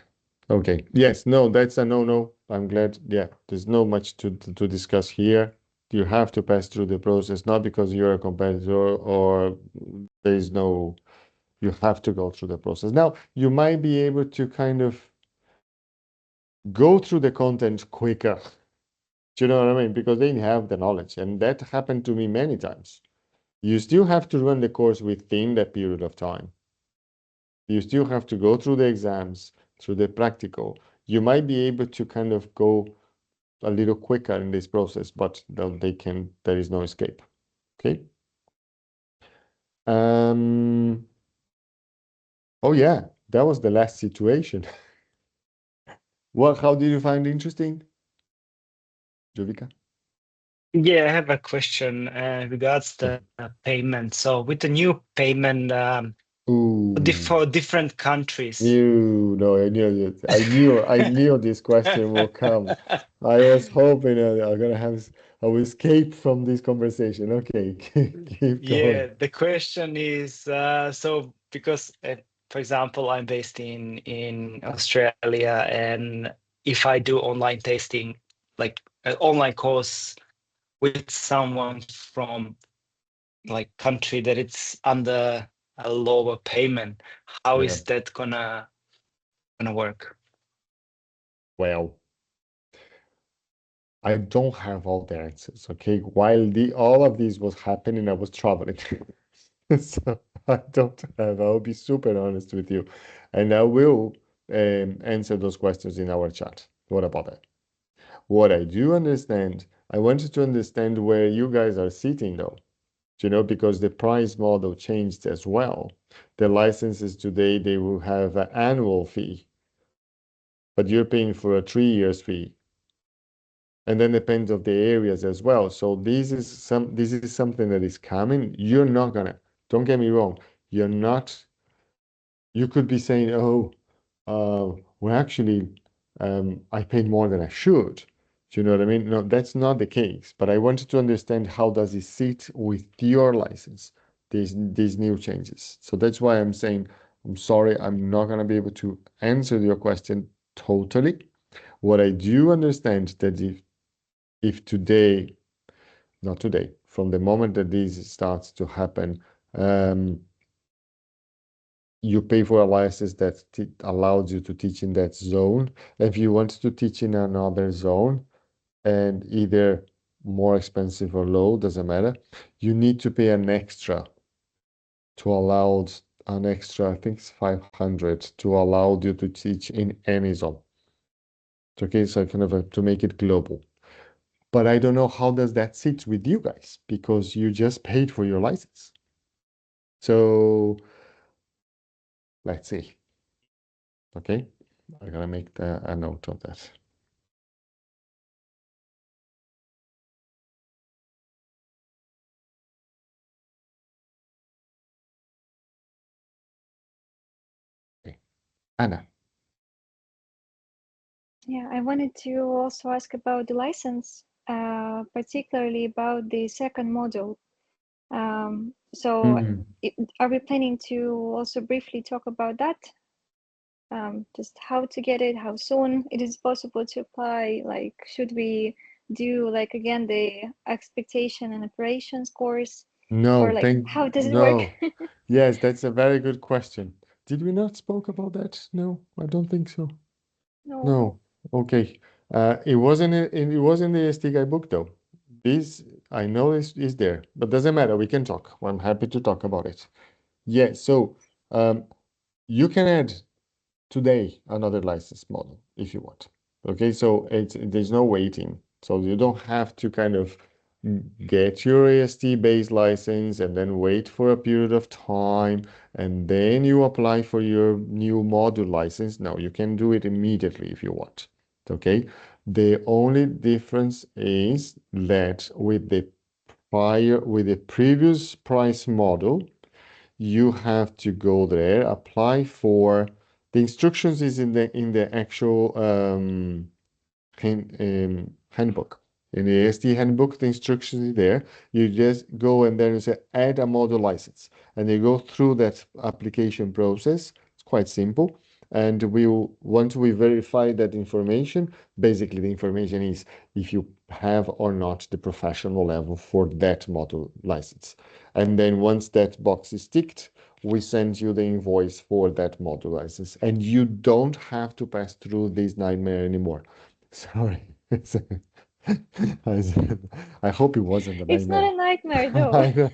Okay. Yes. No, that's a no-no. I'm glad. Yeah. There's no much to discuss here. You have to pass through the process, not because you're a competitor or there's no. You have to go through the process. Now, you might be able to kind of go through the content quicker. Do you know what I mean? Because they have the knowledge, and that happened to me many times. You still have to run the course within that period of time. You still have to go through the exams, through the practical. You might be able to kind of go a little quicker in this process, but there is no escape. Okay. Oh yeah, that was the last situation. How did you find it interesting, Jovica? Yeah, I have a question regards the payment. So with the new payment Ooh. for different countries. No, I knew it. I knew this question will come. I was hoping I'm gonna have I will escape from this conversation. Okay, keep Yeah, going. the question is so because for example, I'm based in Australia, and if I do online testing, like an online course with someone from like country that it's under a lower payment, how Yeah. is that gonna work? Well, I don't have all the answers. Okay, while all of this was happening, I was traveling, so I don't have. I'll be super honest with you, and I will answer those questions in our chat. What about that? What I do understand, I wanted to understand where you guys are sitting though. Because the price model changed as well. The licenses today, they will have an annual fee, but you're paying for a 3 years fee. And then depends of the areas as well. So this is something that is coming. You're not gonna, don't get me wrong, you're not, you could be saying, oh, well, actually, I paid more than I should. Do you know what I mean? No, that's not the case. But I wanted to understand how does it sit with your license, these new changes. So that's why I'm saying, I'm sorry, I'm not going to be able to answer your question totally. What I do understand that if today, not today, from the moment that this starts to happen, you pay for a license that allows you to teach in that zone. If you want to teach in another zone and either more expensive or low, doesn't matter, you need to pay an extra to allow an extra, I think it's 500 to allow you to teach in any zone. Okay, so kind of to make it global. But I don't know how does that sit with you guys because you just paid for your license. So let's see. Okay, I'm gonna make a note of that. Okay. Anna. Yeah, I wanted to also ask about the license, particularly about the second module. So are we planning to also briefly talk about that? Just how to get it, how soon it is possible to apply, like should we do like again the expectation and operations course? Or No, like how does it work? no. Yes, that's a very good question. Did we not spoke about that? No, I don't think so. No. No. Okay. It wasn't it was in the AST guidebook though. This I know is there, but doesn't matter. We can talk. I'm happy to talk about it. Yeah, so you can add today another license model if you want. Okay, so there's no waiting. So you don't have to kind of get your AST based license and then wait for a period of time and then you apply for your new module license. No, you can do it immediately if you want. Okay. The only difference is that with the previous price model, you have to go there, apply for the instructions is in the actual handbook. In the AST handbook, the instructions is there. You just go and then you say add a model license, and you go through that application process. It's quite simple. And once we verify that information, basically the information is if you have or not the professional level for that model license. And then once that box is ticked, we send you the invoice for that model license. And you don't have to pass through this nightmare anymore. Sorry. I hope it wasn't a It's not nightmare. a nightmare though. I know.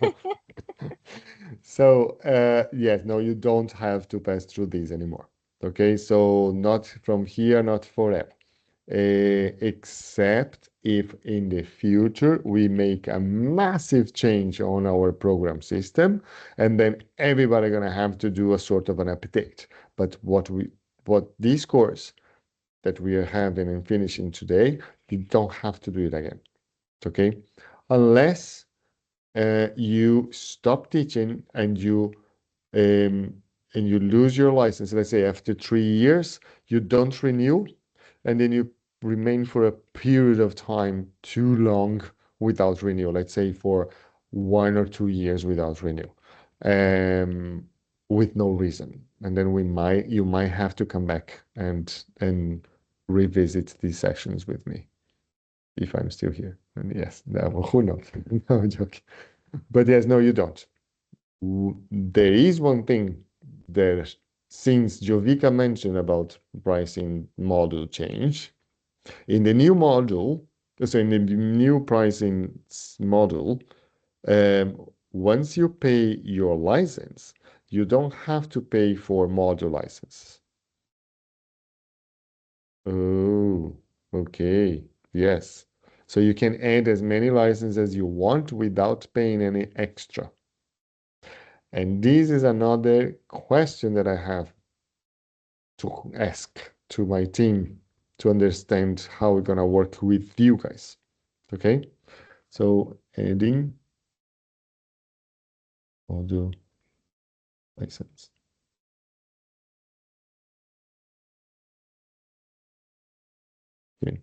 So, yes, no, you don't have to pass through these anymore. Okay, so not from here, not forever. Except if in the future we make a massive change on our program system, and then everybody gonna have to do a sort of an update. But what this course that we are having and finishing today, you don't have to do it again. Okay, unless you stop teaching and you lose your license. Let's say after 3 years, you don't renew, and then you remain for a period of time too long without renewal. Let's say for 1 or 2 years without renewal, with no reason, and then you might have to come back and revisit these sessions with me if I'm still here. And yes, who knows? No, I'm joking. But yes, no, you don't. There is one thing that since Jovica mentioned about pricing model change, in the new module, so in the new pricing model, once you pay your license, you don't have to pay for module license. Oh, okay. Yes. So you can add as many licenses as you want without paying any extra. And this is another question that I have to ask to my team to understand how we're gonna work with you guys. Okay? So adding module license. Okay.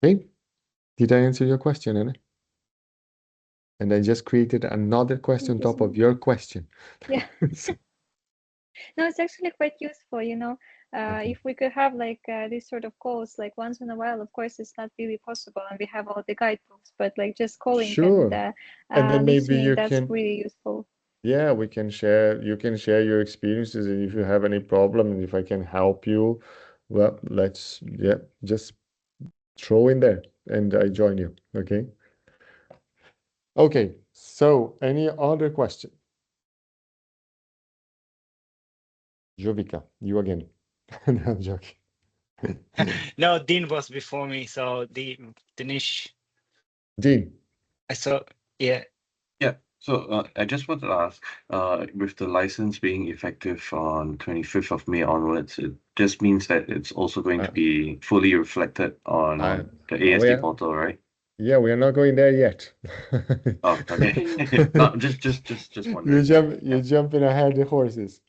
Okay. Did I answer your question, Anna? And I just created another question on Thank you top so of much. your question. Yeah. No, it's actually quite useful, Okay. if we could have like this sort of calls like once in a while. Of course, it's not really possible, and we have all the guidebooks, but like just calling and Sure. And then maybe listening, you that's can, really useful. yeah, you can share your experiences, and if you have any problem and if I can help you, well, yeah, just throw in there and I join you. Okay. Okay. So any other question? Jovica, you again. No, I'm joking. No, Dean was before me, so Dinesh. Dean. I saw. Yeah. Yeah. So I just wanted to ask, with the license being effective on 25th of May onwards, it just means that it's also going to Uh, be fully reflected I, on the we AST are, portal, right? yeah, we are not going there yet. Oh, okay. No, just wondering. You're Yeah. jumping ahead the horses.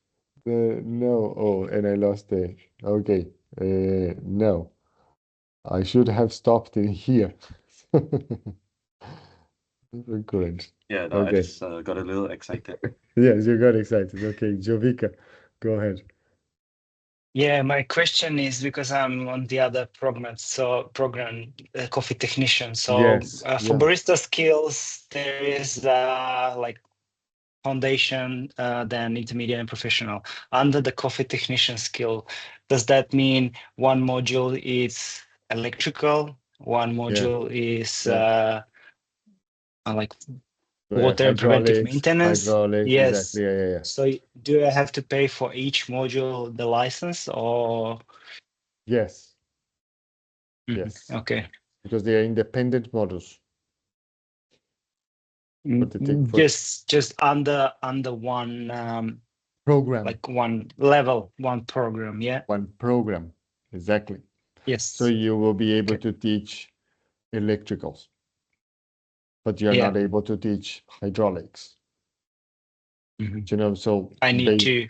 No, oh, and I lost the, okay. No, I should have stopped it here. Correct. Yeah, no, I Okay. just got a little excited. Yes, you got excited. Okay, Jovica, go ahead. Yeah, my question is because I'm on the other program, coffee technician. So Yes, for yeah, barista skills, there is like foundation, then intermediate and professional. Under the coffee technician skill, does that mean one module is electrical, one yeah, module is yeah. like water and preventive Hydraulics, maintenance? hydraulics, exactly. Yes. Yeah, yeah, yeah. So do I have to pay for each module the license or? Yes. Yes, Okay. because they are independent modules. But they take for Just under one program, like one level, one program, yeah. one program. Exactly. Yes. So you will be able Okay. to teach electricals, but you're Yeah. not able to teach hydraulics. Mhm. You know, so I need to.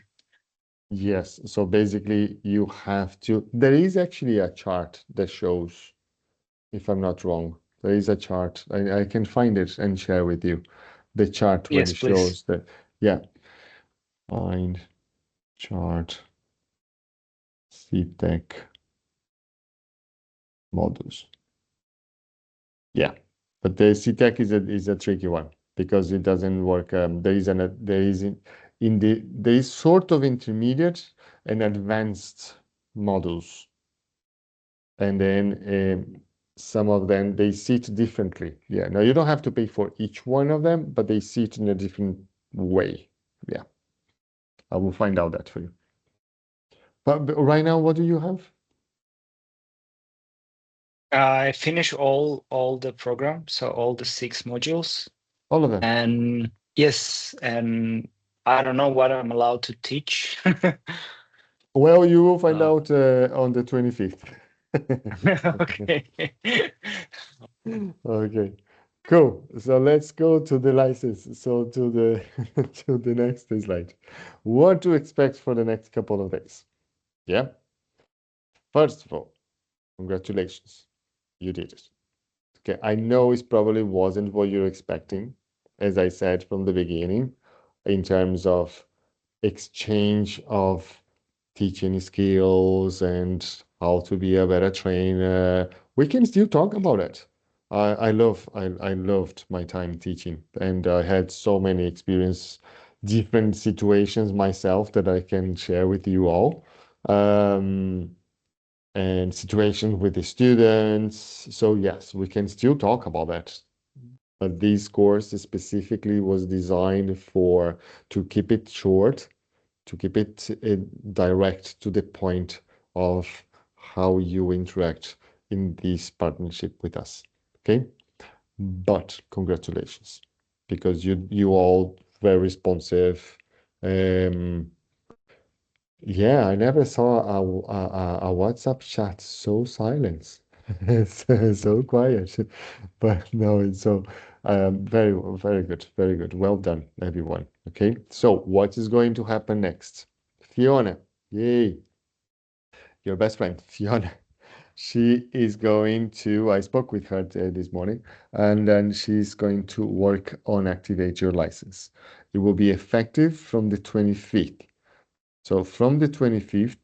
yes, so basically you have to, there is actually a chart that shows, if I'm not wrong, there is a chart. I can find it and share with you the chart where Yes, it please. shows that, yeah, find chart CTEC modules. Yeah, but the CTEC is a tricky one because it doesn't work. There is there is sort of intermediate and advanced models, and then some of them they sit differently. Yeah, now you don't have to pay for each one of them, but they sit in a different way. Yeah, I will find out that for you. But right now, what do you have? I finish all the program, so all the 6 modules. All of them. And yes, and I don't know what I'm allowed to teach. Well, you will find out on the 25th. Okay. Okay, cool. So let's go to the license. So to the to the next slide. What to expect for the next couple of days? Yeah. First of all, congratulations. You did it. Okay, I know it probably wasn't what you're expecting, as I said from the beginning, in terms of exchange of teaching skills and how to be a better trainer. We can still talk about it. I loved my time teaching, and I had so many experience, different situations myself that I can share with you all. And situations with the students. So yes, we can still talk about that. But this course specifically was designed for to keep it short, to keep it direct to the point of how you interact in this partnership with us. Okay, but congratulations, because you all very responsive. Yeah, I never saw a WhatsApp chat so silent, so quiet. But no, it's so very good, very good. Well done, everyone. Okay, so what is going to happen next? Fiona, yay, your best friend, Fiona. She is going to, I spoke with her this morning, and then she's going to work on Activate Your License. It will be effective from the 25th. So from the 25th,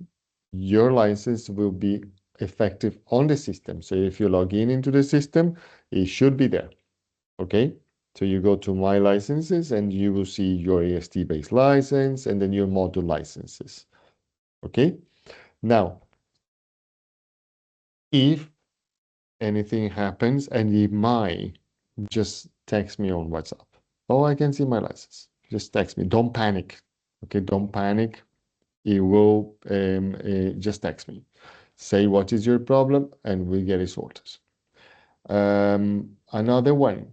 your license will be effective on the system. So if you log in into the system, it should be there. Okay. So you go to My Licenses and you will see your AST-based license and then your module licenses. Okay. Now, if anything happens and it might, just text me on WhatsApp. Oh, I can see my license. Just text me. Don't panic. Okay. Don't panic. It will just text me. Say what is your problem and we'll get it sorted. Another one,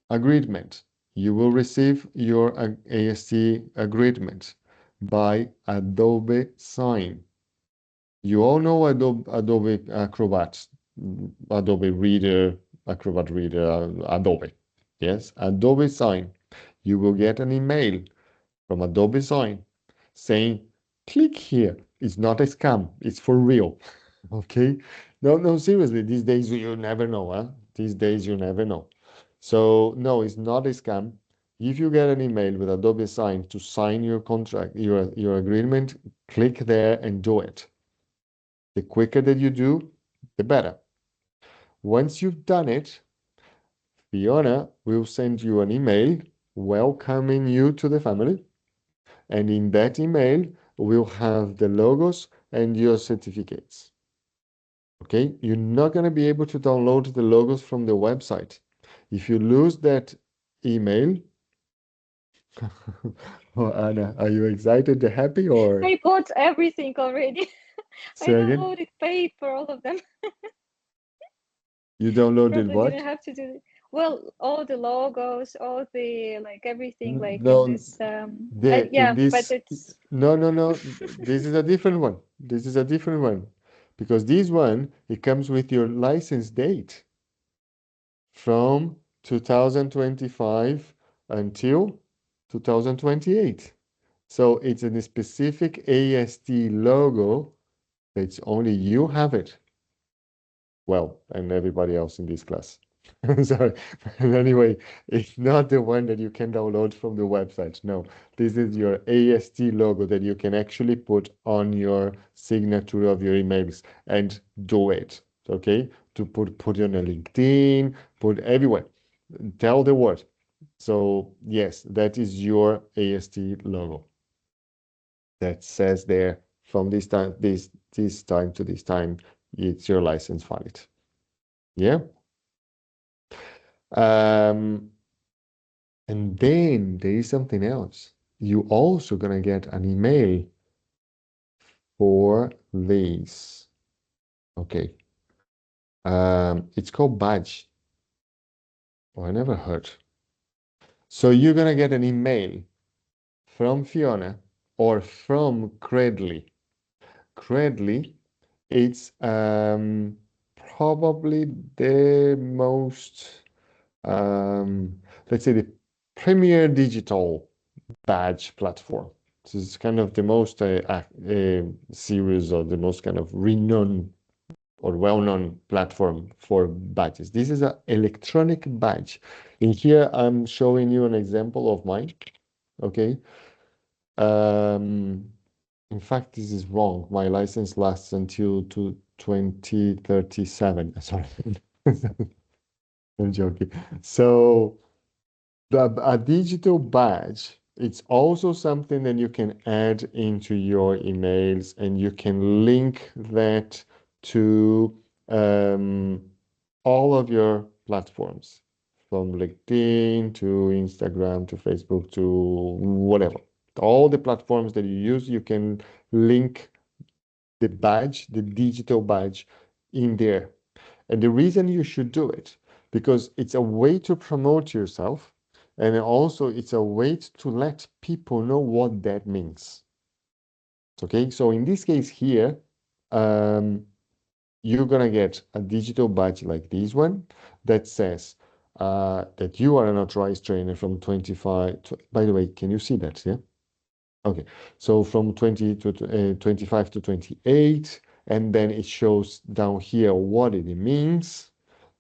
agreement. You will receive your AST agreement by Adobe Sign. You all know Adobe Acrobat, Adobe Reader, Acrobat Reader, Adobe. Yes, Adobe Sign. You will get an email from Adobe Sign saying, click here. It's not a scam. It's for real. Okay? No, no, seriously, these days you never know, huh? These days you never know. So no, it's not a scam. If you get an email with Adobe Sign to sign your contract, your agreement, click there and do it. The quicker that you do, the better. Once you've done it, Fiona will send you an email welcoming you to the family. And in that email, we'll have the logos and your certificates. Okay, you're not going to be able to download the logos from the website. If you lose that email, oh, Anna, are you excited, happy, or I bought everything already. I say again? downloaded, paid for all of them. You downloaded Probably what? didn't have to do it. Well, all the logos, all the like everything like in No, this there in yeah, but this. it's No, no, no. This is a different one. This is a different one. Because this one, it comes with your license date from 2025 until 2028. So it's a specific AST logo that's only you have it. Well, and everybody else in this class. Sorry. But anyway, it's not the one that you can download from the website. No, this is your AST logo that you can actually put on your signature of your emails and do it. Okay? To put it on a LinkedIn, put everywhere. Tell the world. So yes, that is your AST logo that says there from this time, this time to this time, it's your license valid. Yeah. Um, and then there is something else. You also gonna get an email for this. Okay. It's called badge. Oh, I never heard. So you're gonna get an email from Fiona or from Credly. Credly, it's probably the most let's say the premier digital badge platform. This is kind of the most serious or the most kind of renowned or well-known platform for badges. This is an electronic badge. In here, I'm showing you an example of mine. Okay. Um, in fact, this is wrong. My license lasts until to 2037. Sorry. I'm joking. So a digital badge, it's also something that you can add into your emails and you can link that to all of your platforms, from LinkedIn to Instagram to Facebook to whatever. All the platforms that you use, you can link the badge, the digital badge in there. And the reason you should do it, because it's a way to promote yourself, and also it's a way to let people know what that means. Okay, so in this case here, you're gonna get a digital badge like this one that says that you are an authorized trainer from 25. By the way, can you see that? Yeah. Okay, so from 20 to 25 to 28, and then it shows down here what it means,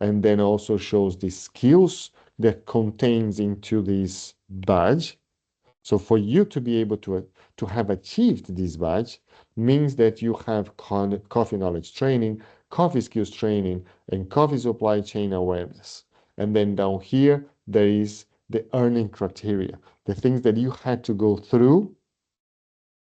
and then also shows the skills that contains into this badge. So for you to be able to have achieved this badge means that you have coffee knowledge training, coffee skills training, and coffee supply chain awareness. And then down here, there is the earning criteria, the things that you had to go through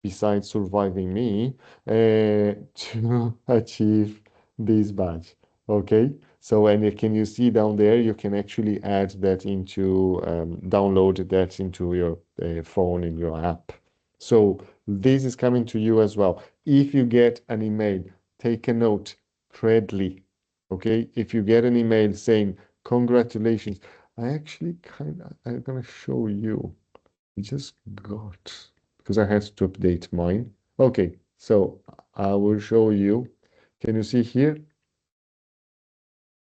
besides surviving me to achieve this badge. Okay, so and can you see down there, you can actually add that into, download that into your phone in your app. So this is coming to you as well. If you get an email, take a note, Credly. Okay, if you get an email saying congratulations, I actually I'm gonna show you. I just got because I had to update mine. Okay, so I will show you. Can you see here?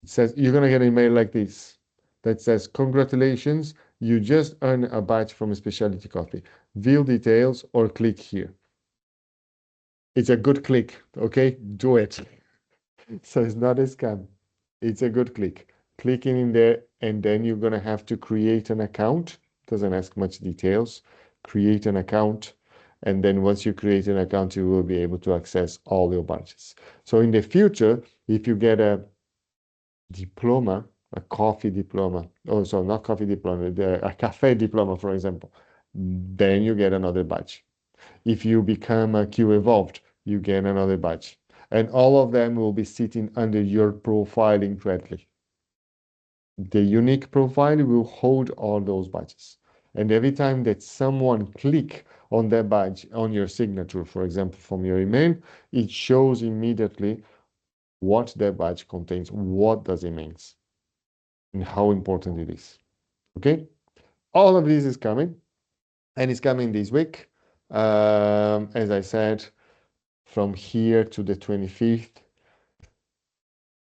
It says you're gonna get an email like this that says, congratulations, you just earned a badge from a specialty coffee. View details or click here. It's a good click, okay? Do it. So it's not a scam. It's a good click. Clicking in there, and then you're gonna have to create an account. Doesn't ask much details. Create an account, and then once you create an account, you will be able to access all your badges. So in the future, if you get a diploma, a coffee diploma, oh, so not coffee diploma, a cafe diploma, for example, then you get another badge. If you become a Q Evolved, you get another badge. And all of them will be sitting under your profile incredibly. The unique profile will hold all those badges. And every time that someone click on that badge on your signature, for example, from your email, it shows immediately what that badge contains, what does it mean, and how important it is. Okay? All of this is coming, and it's coming this week. As I said, from here to the 25th,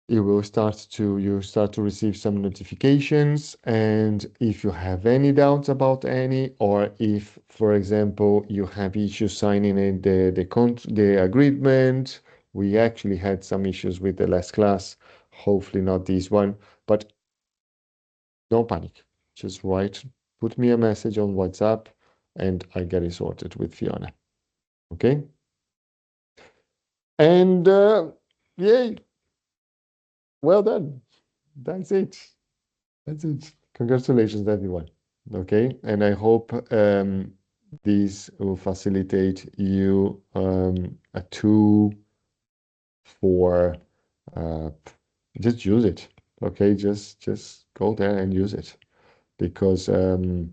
you start to receive some notifications, and if you have any doubts about any, or if, for example, you have issues signing in the agreement, we actually had some issues with the last class, hopefully not this one, but don't panic. Just put me a message on WhatsApp, and I get it sorted with Fiona. Okay? And yay, well done. That's it. That's it. Congratulations, everyone. Okay, and I hope this will facilitate you a tool for uh, just use it. Okay, just go there and use it because and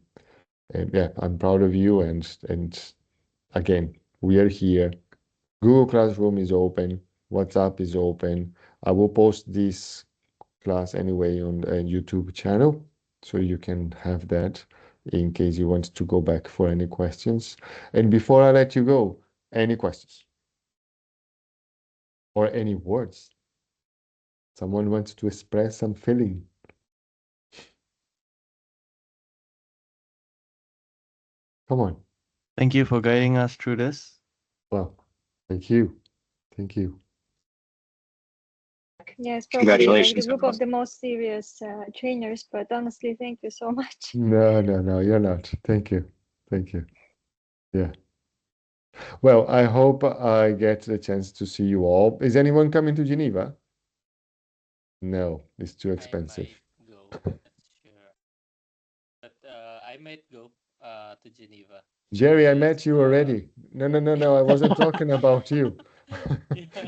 yeah, I'm proud of you, and again, we are here. Google Classroom is open. WhatsApp is open. I will post this class anyway on the YouTube channel, so you can have that in case you want to go back for any questions. And before I let you go, any questions or any words? Someone wants to express some feeling? Come on. Thank you for guiding us through this. Well, thank you. Thank you. Yes, probably like the Congratulations, group of everyone. the most serious trainers, but honestly, thank you so much. No, you're not. Thank you. Thank you. Yeah. Well, I hope I get the chance to see you all. Is anyone coming to Geneva? No, it's too I expensive. might go. Not sure, but I might go to Geneva Jerry, I because met you already. No, I wasn't talking about you. yeah.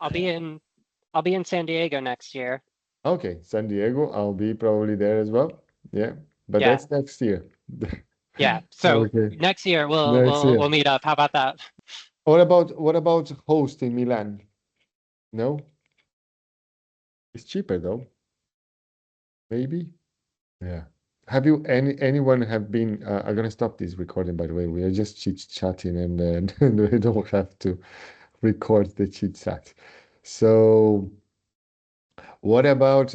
I'll be in San Diego next year. Okay, San Diego, I'll be probably there as well. Yeah, but Yeah. that's next year. Yeah. So Okay, next year we'll next we'll year. we'll meet up. How about that? What about host in Milan? No? It's cheaper though. Maybe? Yeah. Have you anyone have been I'm gonna stop this recording by the way. We are just chit-chatting and we don't have to record the chit chat. So what about